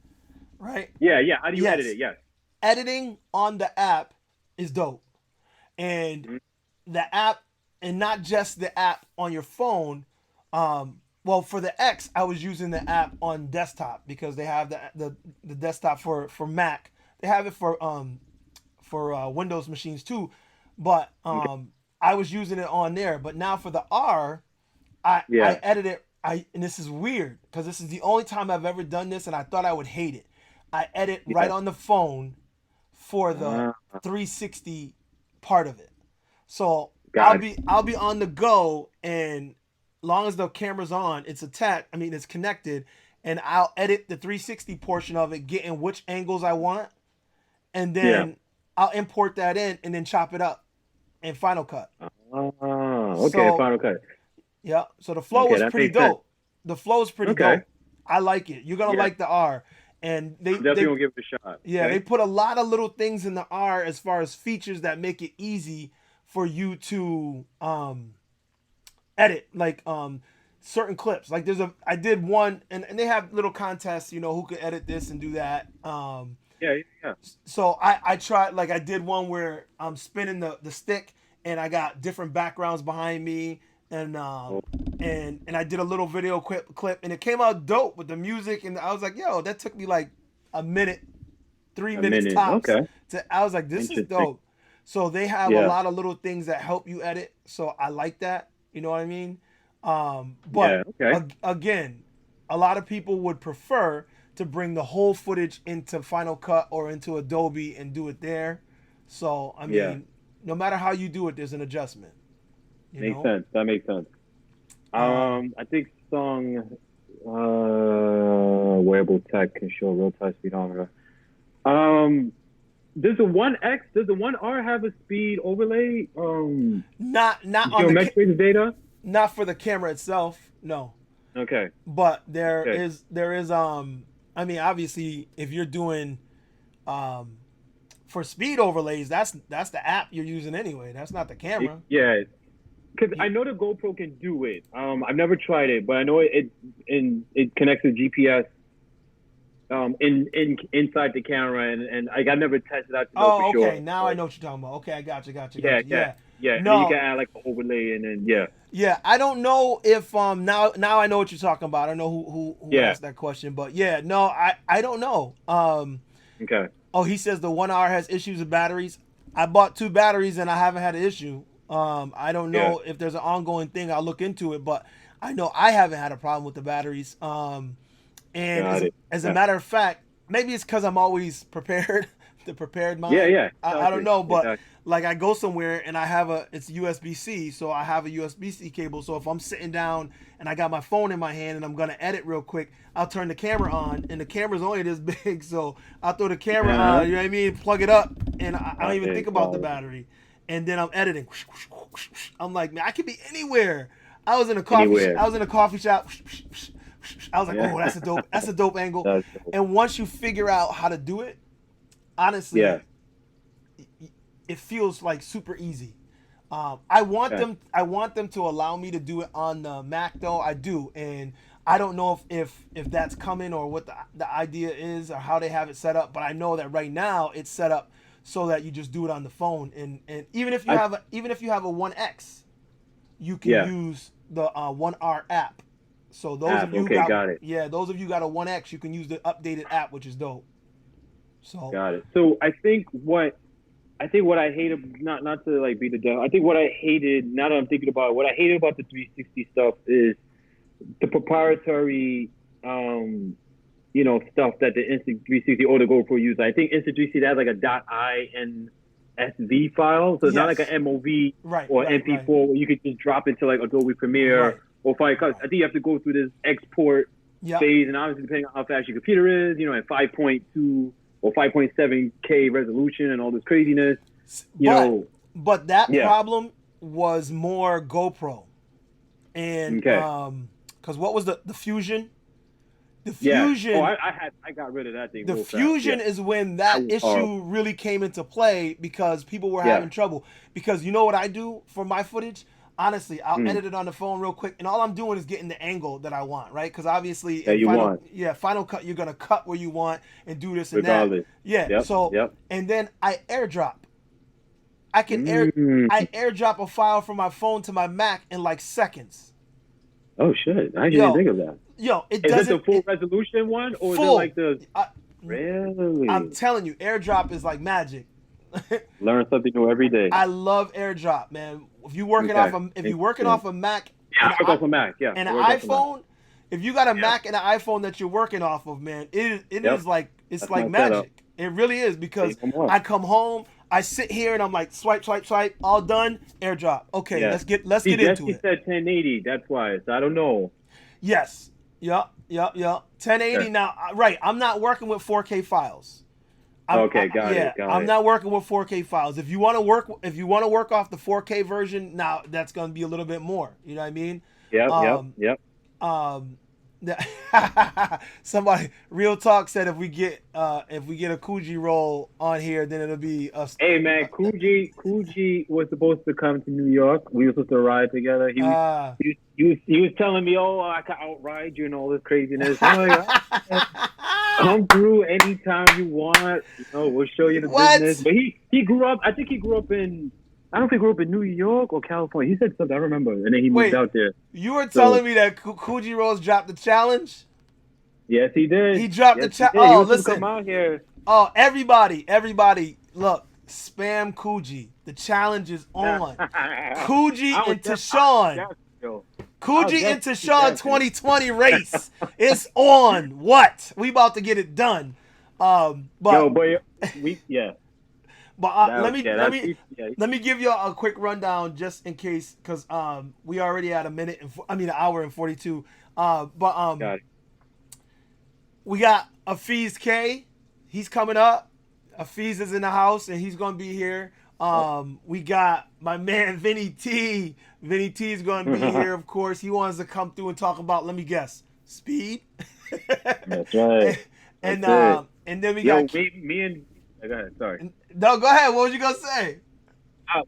right? Yeah. How do you edit it? Yes. Editing on the app is dope, and the app, and not just the app on your phone. Well, for the X, I was using the app on desktop because they have the desktop for Mac. They have it for Windows machines too, but I was using it on there. But now for the R, I edit it. And this is weird because this is the only time I've ever done this, and I thought I would hate it. I edit right on the phone for the 360 part of it. So I'll be on the go, and long as the camera's on, it's it's connected, and I'll edit the 360 portion of it, getting which angles I want, and then I'll import that in and then chop it up in Final Cut. Final Cut. Yeah, so the flow is pretty dope. The flow is pretty dope. I like it. You're gonna like the R, and they definitely gonna give it a shot. Yeah, they put a lot of little things in the R as far as features that make it easy for you to edit, like certain clips. Like I did one, and they have little contests, who could edit this and do that. So I tried, like I did one where I'm spinning the stick, and I got different backgrounds behind me. And I did a little video clip, and it came out dope with the music, and I was like, yo, that took me like a minute, 3 minutes tops. Okay. I was like, this is dope. So they have a lot of little things that help you edit. So I like that. You know what I mean? But again, a lot of people would prefer to bring the whole footage into Final Cut or into Adobe and do it there. So I mean, no matter how you do it, there's an adjustment. Makes sense. That makes sense. I think song wearable tech can show real-time speedometer. Does the 1X, does the 1R have a speed overlay? Not on geometric data. Not for the camera itself, no. Okay. But there is obviously if you're doing for speed overlays, that's the app you're using anyway. That's not the camera. Because I know the GoPro can do it. I've never tried it, but I know it connects to GPS inside the camera, and I never tested out to know Oh, for okay. sure. Now I But know what you're talking about. Okay, I got you. yeah, Yeah. and then you No, can add like an overlay, and then yeah, yeah. I don't know if now I know what you're talking about. I don't know who yeah, asked that question, but yeah, no, I don't know. okay, Oh, he says the 1R has issues with batteries. I bought 2 batteries and I haven't had an issue. I don't yeah, know if there's an ongoing thing. I'll look into it, but I know I haven't had a problem with the batteries. And got it. as a Yeah, matter of fact, maybe it's because I'm always prepared, the prepared yeah, mind. yeah, I don't exactly, know, but exactly. like I go somewhere and I have it's USB-C, so I have a USB-C cable. So if I'm sitting down and I got my phone in my hand and I'm gonna edit real quick, I'll turn the camera on, and the camera's only this big, so I'll throw the camera Uh-huh. on. You know what I mean? Plug it up, and I don't even Okay, think about the quality. battery. And then I'm editing. I'm like, man, I could be anywhere. Anywhere. I was in a coffee shop. I was like, Yeah, oh, that's a dope angle. that's dope. And once you figure out how to do it, Yeah, honestly, it feels like super easy. okay. I want them to allow me to do it on the Mac though. I do, and I don't know if that's coming or what the idea is or how they have it set up. But I know that right now it's set up so that you just do it on the phone, and I even if you have a 1X, you can yeah, use the 1R app. So app. Okay, got it. those of you got a 1X, you can use the updated app, which is dope. So Got it. So I think what I hated, not to like be the devil. I think what I hated, now that I'm thinking about it, what I hated about the 360 stuff is the proprietary, stuff that the Instant 360 or the GoPro use. I think Instant 360 has like a .insv file, so it's not like yes, an MOV right, or right, right, MP4 where you could just drop into like Adobe Premiere right. or Final Cut. I think you have to go through this export Yep. phase, and obviously depending on how fast your computer is, at 5.2 or 5.7K resolution and all this craziness, you But know, but that yeah, problem was more GoPro, and okay, because what was the Fusion? The yeah. Oh, Fusion, I got rid of that thing the real fast. Yeah, Fusion is when that that was issue horrible. really came into play because people were Yeah, having trouble. Because you know what I do for my footage? Honestly, I'll mm, edit it on the phone real quick, and all I'm doing is getting the angle that I want, right? Because obviously that in you want, Final Cut, you're gonna cut where you want and do this and that. regardless. Yeah. Yep, So yep. and then I airdrop. I can Mm. I airdrop a file from my phone to my Mac in like seconds. Oh shit! I didn't Yo, think of that. it Is it the doesn't full resolution one, or is it like full. the I, I'm really? telling you, airdrop is like magic. Learn something new every day. I love AirDrop, man. Okay, If you're working excellent. off a Mac Yeah, and I work off a Mac. Yeah, and I an work off a Mac. iPhone, if you got a Yeah. Mac and an iPhone that you're working off of, man, it Yep. is like it's That's like my setup. magic. It really is Say because no more. I come home, I sit here and I'm like swipe, swipe, swipe, all done, AirDrop. Okay, Yeah. let's See, get into Jesse it. said 1080. That's why. So I don't know. Yes. Yup. 1080 Yeah. now. Right. I'm not working with 4K files. Okay, got it. Got I'm it. not working with 4K files. If you want to work off the 4K version, now that's going to be a little bit more. You know what I mean? Yep, yep, Um, yep. um, somebody real talk said if we get a Coogee roll on here, then it'll be us. Hey man, Coogee was supposed to come to New York. We were supposed to ride together. Uh, He was telling me, "Oh, I can outride you and all this craziness." I'm like, "Come through anytime you want. We'll show you the business." what? But he grew up. I think he grew up in. I don't know if he grew up in New York or California. He said something. I remember, and then he moved Wait, out there. you were So telling me that Coogee rolls dropped the challenge? yes, he did. He dropped the Yes, he challenge. did. He Oh, was supposed to listen. come out here. Oh, everybody, look, spam Coogee. The challenge is on. Coogee I was and just, Tashawn. yo. Coogee and Tashawn 2020 race. It's on. What? We about to get it done. Yo, But boy, let me yeah, let that's me yeah. let me give you a quick rundown just in case, because we already at an hour and 42. Got it. We got Afiz K. He's coming up. Afiz is in the house and he's gonna be here. We got my man Vinny T. Vinny T is gonna be here, of course. He wants to come through and talk about, let me guess, speed. That's right. and That's it. and then we Yo, got me and go ahead. Sorry. no, go ahead. What was you gonna say?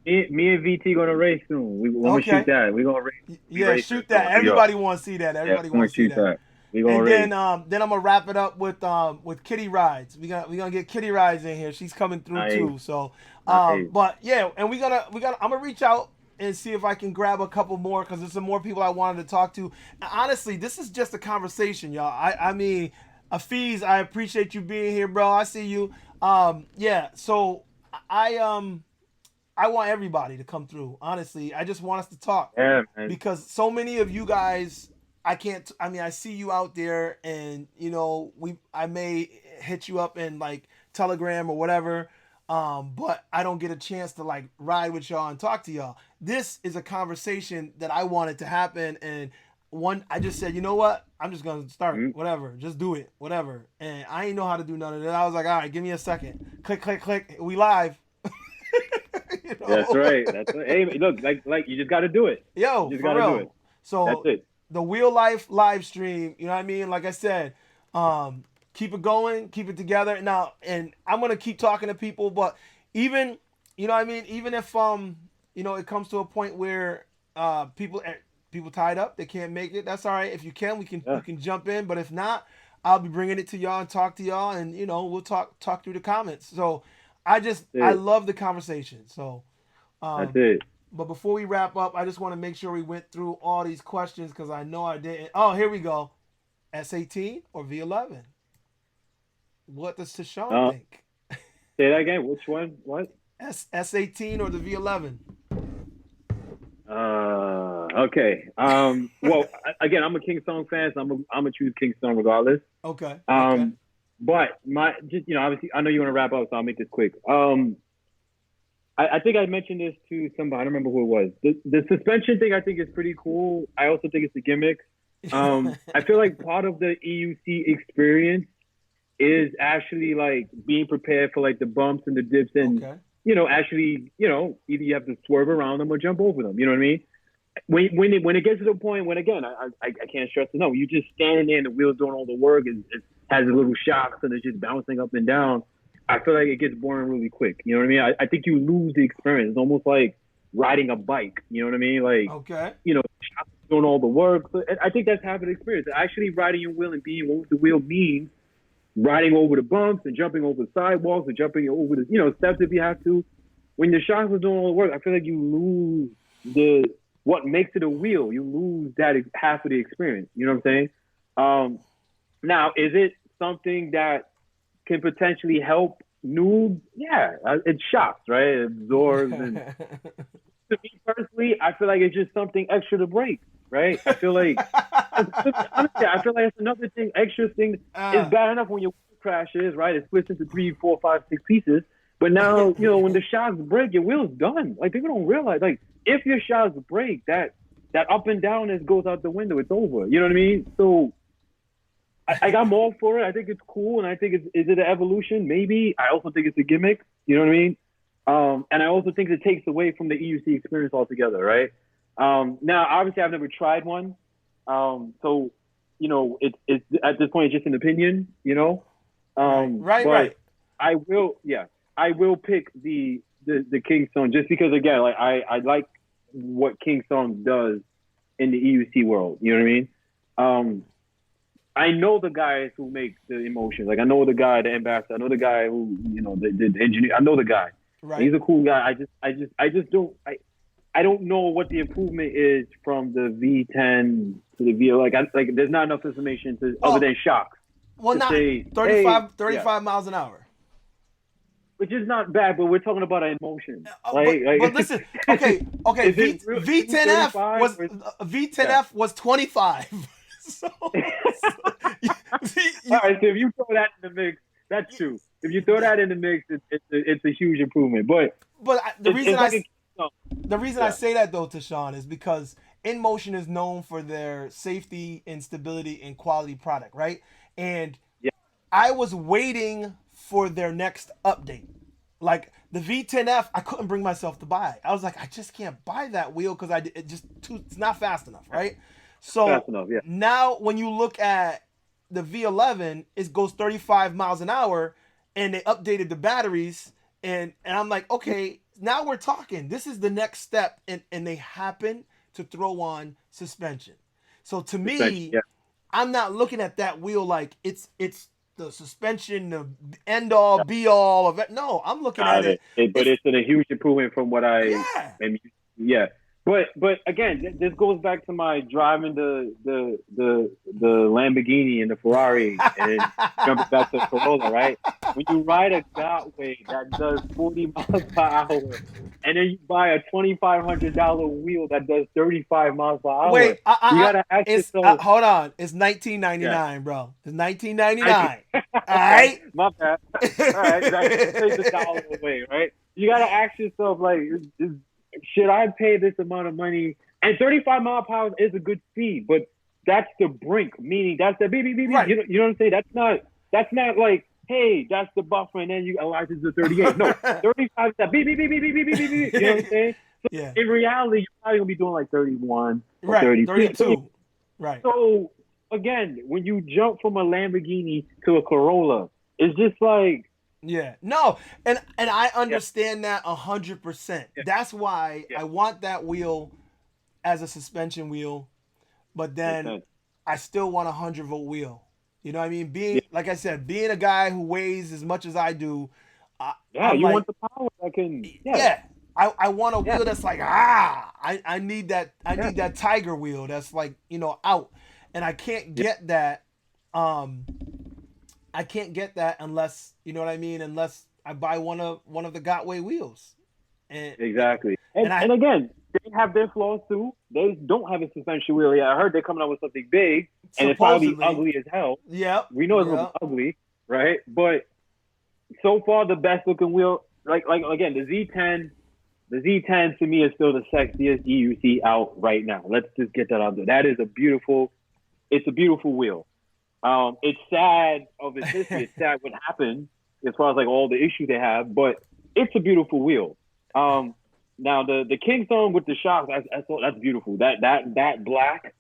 Me and VT gonna race soon. We're gonna Okay. shoot that. We're gonna race. We Yeah, racing shoot soon that. in New York. Everybody wants to see that. Yeah, Everybody we're gonna wants to see shoot that. that. We're gonna And race. then I'm gonna wrap it up with Kitty rides. We gonna get Kitty rides in here. She's coming through Nice. too. So Nice. but yeah, and I'm gonna reach out and see if I can grab a couple more because there's some more people I wanted to talk to. And honestly, this is just a conversation, y'all. I mean, Afiz, I appreciate you being here, bro. I see you. Yeah. So I want everybody to come through. Honestly, I just want us to talk. Yeah, man. Because so many of you guys, I mean, I see you out there, and I may hit you up in like Telegram or whatever, but I don't get a chance to like ride with y'all and talk to y'all. This is a conversation that I wanted to happen, and I just said, you know what? I'm just gonna start, whatever, just do it, whatever. And I ain't know how to do none of that. I was like, all right, give me a second. Click, click, click. We live. That's right. That's right. Hey, look, like you just got to do it. Yo, you just for got to real. do it. So That's it. The Wheel Life live stream, you know what I mean? Like I said, keep it going, keep it together. Now, and I'm gonna keep talking to people, but even, you know what I mean? Even if it comes to a point where people tied up, they can't make it. That's all right. If you can, we can jump in. But if not, I'll be bringing it to y'all and talk to y'all, and we'll talk through the comments. So I love the conversation. So that's it. But before we wrap up, I just want to make sure we went through all these questions because I know I didn't. Oh, here we go. S18 or V11? What does Tashawn think? Say that again. Which one? What? S18 or the V11? Okay. Well, again, I'm a King Song fan, so I'm gonna choose King Song regardless. Okay. But obviously, I know you want to wrap up, so I'll make this quick. I think I mentioned this to somebody. I don't remember who it was. The suspension thing I think is pretty cool. I also think it's a gimmick. I feel like part of the EUC experience is actually like being prepared for like the bumps and the dips and actually either you have to swerve around them or jump over them. You know what I mean? When it gets to the point when again I can't stress it. No, you just standing there and the wheels doing all the work. It has a little shocks and it's just bouncing up and down. I feel like it gets boring really quick. You know what I mean? I think you lose the experience. It's almost like riding a bike. You know what I mean? Like, doing all the work. So I think that's half of the experience. Actually riding your wheel and being what the wheel means, riding over the bumps and jumping over the sidewalks and jumping over the, steps if you have to. When the shocks are doing all the work, I feel like you lose what makes it a wheel. You lose that half of the experience. You know what I'm saying? Now, is it something that can potentially help noobs? Yeah, it shocks, right? It absorbs. And to me personally, I feel like it's just something extra to break, right? I feel like honestly, I feel like it's another thing, extra thing. It's bad enough when your wheel crashes, right? It splits into 3, 4, 5, 6 pieces. But now, when the shocks break, your wheel's done. Like people don't realize, like if your shocks break, that up and down goes out the window. It's over. You know what I mean? So I'm all for it. I think it's cool, and I think is it an evolution? Maybe. I also think it's a gimmick. You know what I mean? And I also think it takes away from the EUC experience altogether, right? Now, obviously, I've never tried one, so it's at this point it's just an opinion, Right. I will pick the King Song just because again, like I like what King Song does in the EUC world. You know what I mean? I know the guys who make the emotions. Like I know the guy, the ambassador. I know the guy who, the engineer. I know the guy. Right. He's a cool guy. I just don't. I don't know what the improvement is from the V10 to the V. Like there's not enough information other than shocks. Well, not say, 35 miles an hour. Which is not bad, but we're talking about an emotion. But listen, okay. V10F was 25. So, all right. So if you throw that in the mix, that's true. If you throw that in the mix, it's a huge improvement. But the reason I say that though, Tashawn, is because InMotion is known for their safety and stability and quality product, right? And I was waiting for their next update. Like the V10F, I couldn't bring myself to buy. I was like, I just can't buy that wheel because it's not fast enough, right? So now when you look at the V11, it goes 35 miles an hour and they updated the batteries and I'm like, okay, now we're talking. This is the next step, and they happen to throw on suspension. So to me, Yeah. I'm not looking at that wheel like it's the suspension, the end all be all of it. No, I'm looking at Got it. it. But it's a huge improvement from what I Yeah. am. Yeah. But again, this goes back to my driving the Lamborghini and the Ferrari and jumping back to the Corolla, right? When you ride a Gotway that does 40 miles per hour, and then you buy a $2,500 wheel that does 35 miles per hour, Wait, you gotta ask it's yourself, hold on. It's yeah, 1999, bro. It's I see. 1999. All Okay, right. my bad. All right, that takes the dollar away, right? You gotta ask yourself, like, should I pay this amount of money? And 35 mile per hour is a good speed, but that's the brink, meaning that's the beep beep beep beep. Right. You know what I'm saying? That's not like, hey, that's the buffer, and then you allow it to 38. No, 35 is that beep beep beep beep beep beep beep beep. You know what I'm saying? So Yeah. in reality, you're probably gonna be doing like 31 or Right. 32. 32. Right. So again, when you jump from a Lamborghini to a Corolla, it's just like, Yeah. No, and I yeah, understand that 100%. yeah, That's why yeah, I want that wheel as a suspension wheel, but makes then sense. I still want a 100-volt wheel. You know what I mean? Yeah, Being like I said, being a guy who weighs as much as I do, yeah, I'm you like, want the power that can, yeah, yeah. I want a yeah, wheel that's like I need that yeah, tiger wheel that's like, out. And I can't yeah, get that um I can't get that unless, you know what I mean, unless I buy one of the Gotway wheels. And exactly. and I And again, they have their flaws too. They don't have a suspension wheel yet. I heard they're coming out with something big, and it's probably supposedly, ugly as hell. yep, We know it's gonna be yep. ugly, right? But so far, the best looking wheel, like again, the Z10 to me is still the sexiest EUC out right now. Let's just get that out there. That is it's a beautiful wheel. It's sad of its history. It's sad what happened as far as like all the issues they have, but it's a beautiful wheel. Now the King Song with the shocks, that's beautiful. That black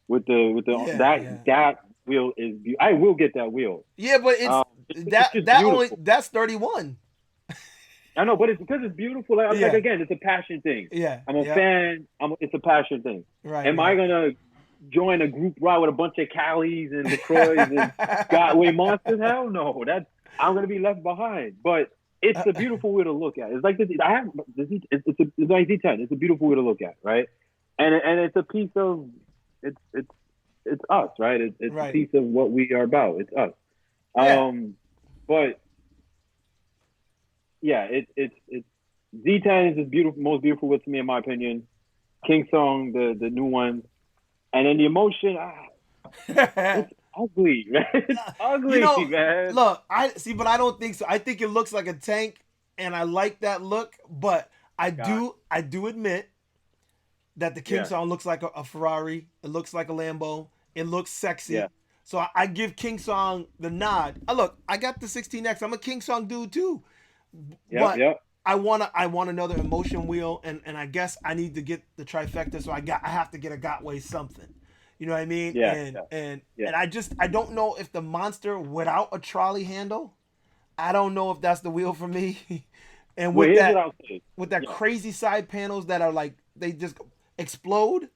with the Yeah, yeah. that wheel is. I will get that wheel. Yeah, but It's just beautiful. that's 31. I know, but it's because it's beautiful. Like Yeah. again, it's a passion thing. Yeah. I'm a Yeah. fan. It's a passion thing. Right, Am I right. gonna join a group ride with a bunch of Callies and LaCroix and Godway monsters? Hell no. I'm gonna be left behind. But it's a beautiful way to look at. It's like this. I have this. It's like Z10. It's a beautiful way to look at, right? And it's a piece of it's us, right? It's Right. a piece of what we are about. It's us. Yeah. But yeah, it's Z10 is the most beautiful wheel to me, in my opinion. King Song, the new one, and then the emotion. It's ugly, man. It's ugly, man. Look, I see, but I don't think so. I think it looks like a tank, and I like that look. But I do admit that the King Yeah. Song looks like a Ferrari. It looks like a Lambo. It looks sexy. Yeah. So I give King Song the nod. Look, I got the 16X. I'm a King Song dude too. But Yep. I want another emotion wheel, and I guess I need to get the trifecta. So I have to get a Gotway something. You know what I mean? Yeah, And yeah. I don't know if the monster without a trolley handle, I don't know if that's the wheel for me. And Well, with here's what I'll say. that Yeah. crazy side panels that are like they just explode.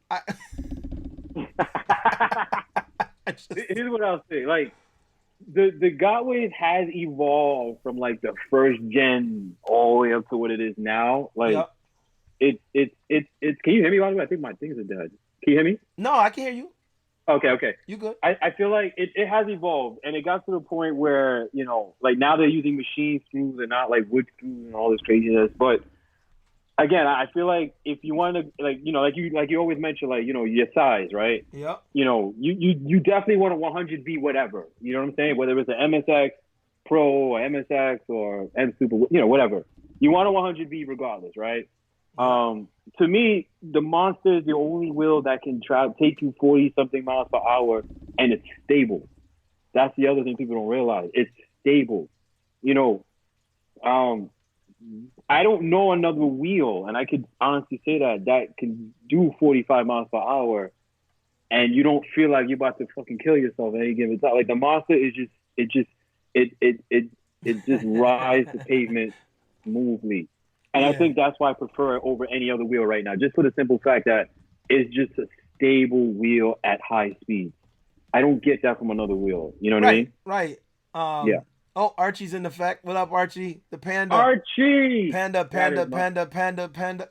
Here's what I'll say. Like the Gotways has evolved from like the first gen all the way up to what it is now. Like Yep. it's. Can you hear me? By the way, I think my things are dead. Can you hear me? No, I can hear you. Okay. You good? I feel like it has evolved, and it got to the point where, like now they're using machine screws and not like wood screws and all this craziness. But again, I feel like if you want to, like you always mention, like your size, right? Yep. You definitely want a 100V whatever. You know what I'm saying? Whether it's an MSX Pro or MSX or M Super, whatever. You want a 100V regardless, right? To me, the Monster is the only wheel that can take you 40-something miles per hour, and it's stable. That's the other thing people don't realize. It's stable. I don't know another wheel, and I could honestly say that can do 45 miles per hour, and you don't feel like you're about to fucking kill yourself at any given time. Like the Monster is it just rides the pavement smoothly. And I Yeah. think that's why I prefer it over any other wheel right now, just for the simple fact that it's just a stable wheel at high speed. I don't get that from another wheel. You know what I Right, mean? right. Yeah. Oh, Archie's in effect. What up, Archie? The panda. Archie! Panda, That is panda, my panda, panda, panda.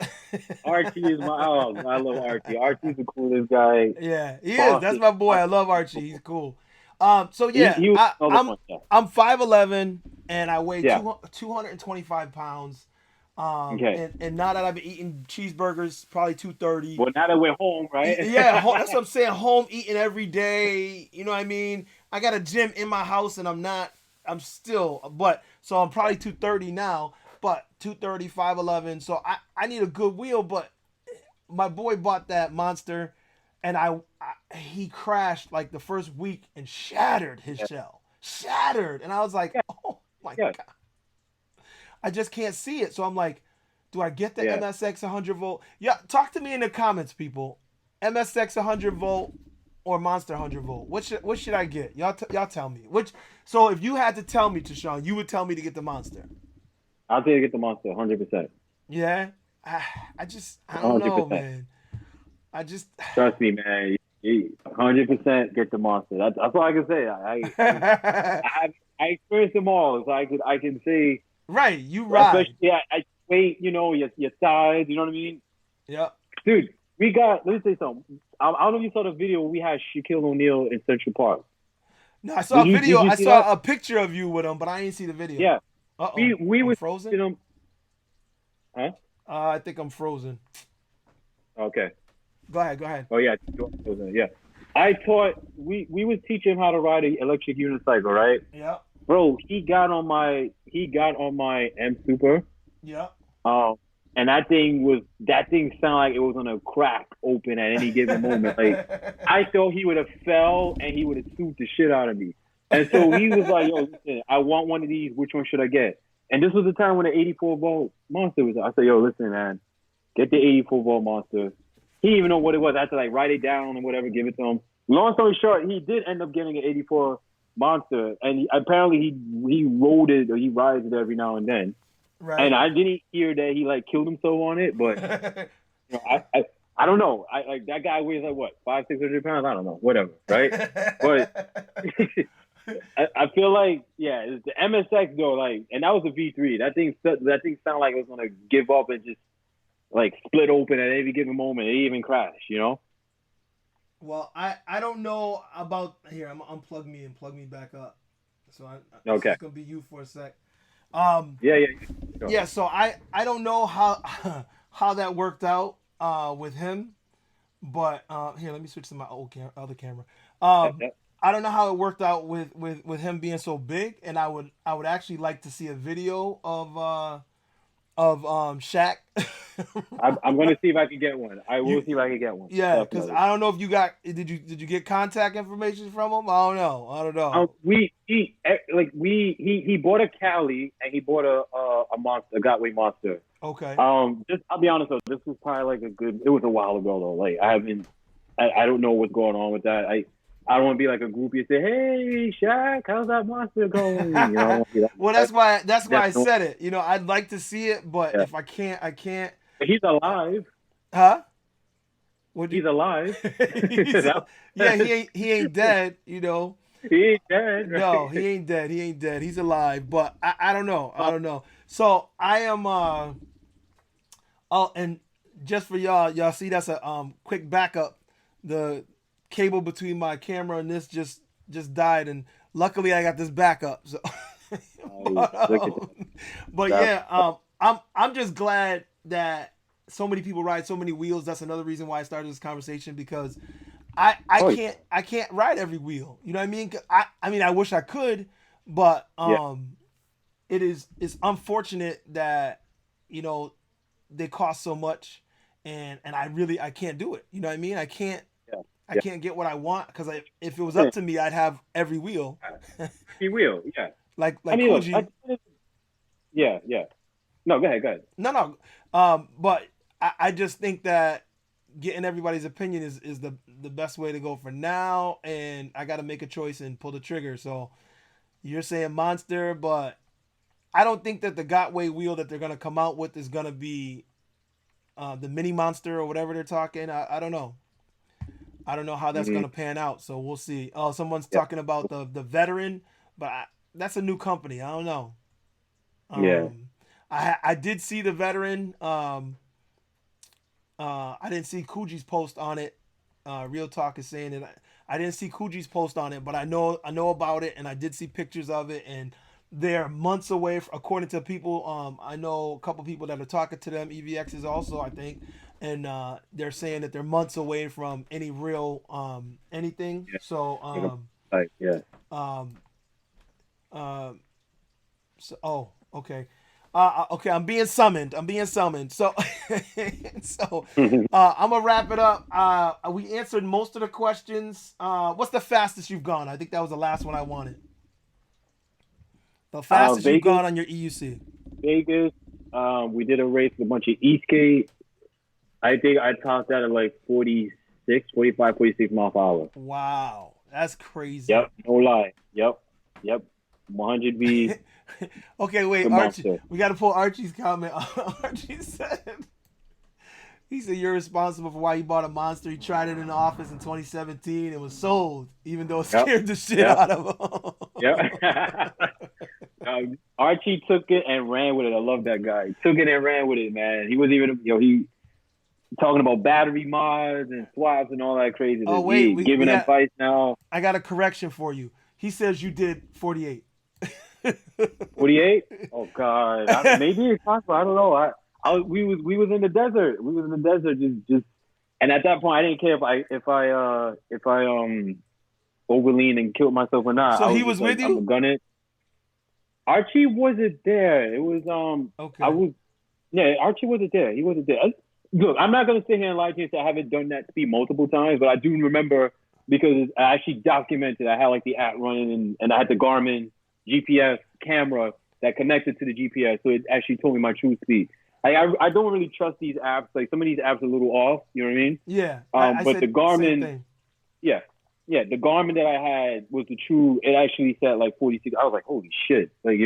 Archie is my oh, I love Archie. Archie's the coolest guy. Yeah, he is. That's Boston. my boy. I Archie love is Archie. He's cool. cool. So He yeah, he was another one. Yeah. I'm 5'11" and I weigh Yeah. 225 pounds. Okay. And now that I've been eating cheeseburgers, probably 230. Well, now that we're home, right? Yeah, that's what I'm saying. Home eating every day. You know what I mean? I got a gym in my house, and I'm not. I'm still, but so I'm probably 230 now. But 230, 5'11". So I need a good wheel. But my boy bought that monster, and he crashed like the first week and shattered his Yeah. shell. Shattered, and I was like, Yeah. oh my Yeah. god, I just can't see it. So I'm like, do I get the Yeah. MSX 100 volt? Yeah, talk to me in the comments, people. MSX 100 volt or Monster 100 volt? What should I get? Y'all tell me. Which so if you had to tell me, Tashawn, you would tell me to get the Monster. I'll tell you to get the monster, 100%. Yeah, I don't know, 100%. man. I just Trust me, man. 100% get the monster. That's all I can say. I experienced them all, so I can say, right. You ride. especially I weight, your size, you know what I mean, Yep. dude. We got. Let me say something. I don't know if you saw the video when we had Shaquille O'Neal in Central Park. No, I saw a video. Did you I see saw that? a picture of you with him, but I didn't see the video. Yeah, Uh oh. we I'm were frozen. you know, huh? I think I'm frozen. Okay. Go ahead. Oh yeah, yeah. I taught we was teaching him how to ride an electric unicycle, right? Yep. Bro, he got on my M Super. Yep. And that thing sounded like it was gonna crack open at any given moment. Like I thought he would have fell and he would have sued the shit out of me. And so he was like, "Yo, listen, I want one of these. Which one should I get?" And this was the time when the 84 volt Monster was. I said, "Yo, listen, man, get the 84 volt Monster." He didn't even know what it was. I had to like write it down and whatever, give it to him. Long story short, he did end up getting an 84 Monster, and apparently he rode it or he rides it every now and then. Right. And I didn't hear that he like killed himself on it, but I don't know. I like that guy weighs like what 500-600 pounds. I don't know, whatever, right? But I feel like it's the MSX though, like, and that was a V3. That thing sounded like it was gonna give up and just like split open at any given moment. It even crashed, you know. Well, I don't know about here. I'm gonna unplug me and plug me back up. So Okay. It's gonna be you for a sec. Yeah. Sure. Yeah. So I don't know how how that worked out with him, but here let me switch to my other camera. I don't know how it worked out with him being so big, and I would actually like to see a video of Shaq. I'm going to see if I can get one. I will see if I can get one. Yeah, because I don't know if you got did you get contact information from him? I don't know. He bought a Cali and he bought a monster, a Gotway Monster. Okay. Just I'll be honest though, this was probably like it was a while ago though. Like I don't know what's going on with that. I don't want to be like a groupie and say, "Hey, Shaq, how's that monster going?" You know. Well, that's why I said it. You know, I'd like to see it, but if I can't, I can't. He's alive. Huh? He's alive. Yeah, he ain't dead. You know. He ain't dead. Right? No, he ain't dead. He ain't dead. He's alive, but I don't know. I don't know. So I am. Oh, and just for y'all see that's a quick backup. The cable between my camera and this just died, and luckily I got this backup. So, but yeah, I'm just glad that so many people ride so many wheels. That's another reason why I started this conversation, because I can't ride every wheel. You know what I mean? I mean I wish I could, but it's unfortunate that they cost so much, and I can't do it. You know what I mean? I can't get what I want, because if it was up to me, I'd have every wheel. Every wheel, yeah. Like I mean, Coogee. look, yeah. No, go ahead. No. But I just think that getting everybody's opinion is the best way to go for now, and I got to make a choice and pull the trigger. So you're saying Monster, but I don't think that the Gotway wheel that they're gonna come out with is gonna be the mini monster or whatever they're talking. I don't know. I don't know how that's Hmm. gonna pan out. So we'll see. Oh, someone's Yeah. talking about the veteran, but that's a new company. I don't know. Yeah. I did see the veteran. I didn't see Coogie's post on it. Real Talk is saying it. I didn't see Coogie's post on it, but I know about it, and I did see pictures of it, and they're months away. According to people, I know a couple people that are talking to them. EVX is also, I think, and they're saying that they're months away from any real anything. Yeah. So Like yeah. um, uh, oh, okay. Okay, I'm being summoned. So, so I'm gonna wrap it up. We answered most of the questions. What's the fastest you've gone? I think that was the last one I wanted. The fastest you've Vegas, gone on your EUC. Vegas. We did a race with a bunch of Eastgate. I think I topped that at like 46, 45, 46 miles per hour. Wow, that's crazy. Yep, no lie. Yep. 100 V. Okay, wait, The Archie. monster. We got to pull Archie's comment. Archie said. He said you're responsible for why you bought a monster. He tried it in the office in 2017 and was sold, even though it scared the shit out of him. Yep. Archie took it and ran with it. I love that guy. He took it and ran with it, man. He was even, he talking about battery mods and swaps and all that crazy. Oh wait, giving advice now. I got a correction for you. He says you did 48. 48? Oh God, maybe it's possible. I don't know. We was in the desert. We was in the desert, just. And at that point, I didn't care if I overleaned and killed myself or not. So I he was with like, you? I'm gonna gun it. Archie wasn't there. It was Okay. Archie wasn't there. He wasn't there. Look, I'm not gonna sit here and lie to you and say I haven't done that speed multiple times, but I do remember because I actually documented. I had like the app running and I had the Garmin GPS camera that connected to the GPS, so it actually told me my true speed. I don't really trust these apps. Like some of these apps are a little off. You know what I mean? Yeah. But the Garmin, yeah, the Garmin that I had was the true. It actually said like 46. I was like, holy shit, like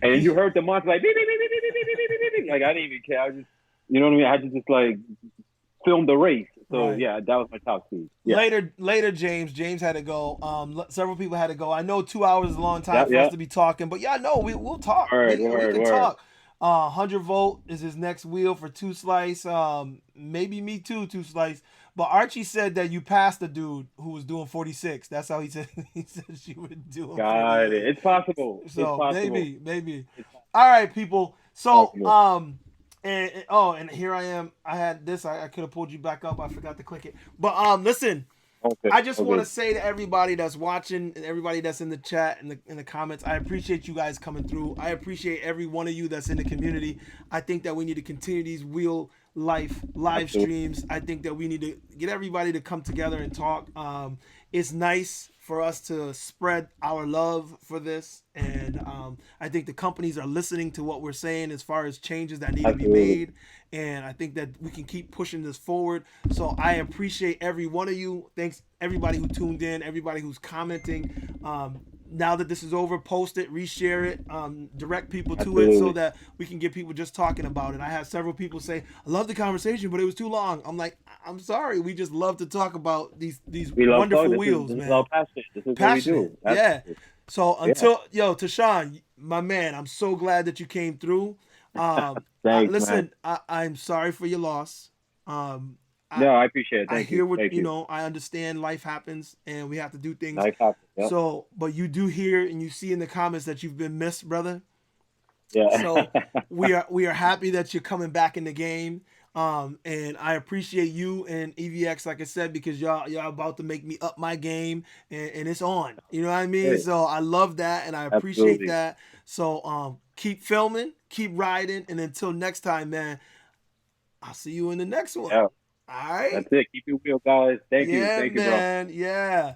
And you heard the monster like beep, beep, beep, beep, beep, beep, beep, beep, beep. Like I didn't even care. I just, you know what I mean? I had to just like film the race. So Right. yeah, that was my top speed. Yeah. Later, James had to go. Several people had to go. I know 2 hours is a long time for us to be talking, but yeah, no, we'll talk. We can talk. 100 volt is his next wheel for 2 Slice. Maybe me too, 2 Slice. But Archie said that you passed the dude who was doing 46. That's how he said. He said she would do. Got it. It's possible. So it's possible. maybe. All right, people. So and here I am. I had this. I could have pulled you back up. I forgot to click it. But listen. Okay. I just want to say to everybody that's watching and everybody that's in the chat and in the comments, I appreciate you guys coming through. I appreciate every one of you that's in the community. I think that we need to continue these wheel life live streams. I think that we need to get everybody to come together and talk. It's nice for us to spread our love for this, and I think the companies are listening to what we're saying as far as changes that need to be made, and I think that we can keep pushing this forward. So I appreciate every one of you. Thanks everybody who tuned in, everybody who's commenting. Now that this is over, post it, reshare it, direct people to it so that we can get people just talking about it. I had several people say, I love the conversation, but it was too long. I'm like, I'm sorry. We just love to talk about these wonderful wheels, man. This is our passion. This is passionate. what we do. Yeah. So Tashawn, my man, I'm so glad that you came through. Thanks, listen, man. I'm sorry for your loss. No, I appreciate it. I hear what I understand. Life happens, and we have to do things. Life happens. Yep. So, but you do hear and you see in the comments that you've been missed, brother. Yeah. So we are happy that you're coming back in the game. And I appreciate you and EVX, like I said, because y'all about to make me up my game, and it's on. You know what I mean? Right. So I love that, and I appreciate that. So keep filming, keep riding, and until next time, man, I'll see you in the next one. Yeah. All right. That's it. Keep it real, guys. Thank you. Yeah, Thank you, bro. man. Yeah.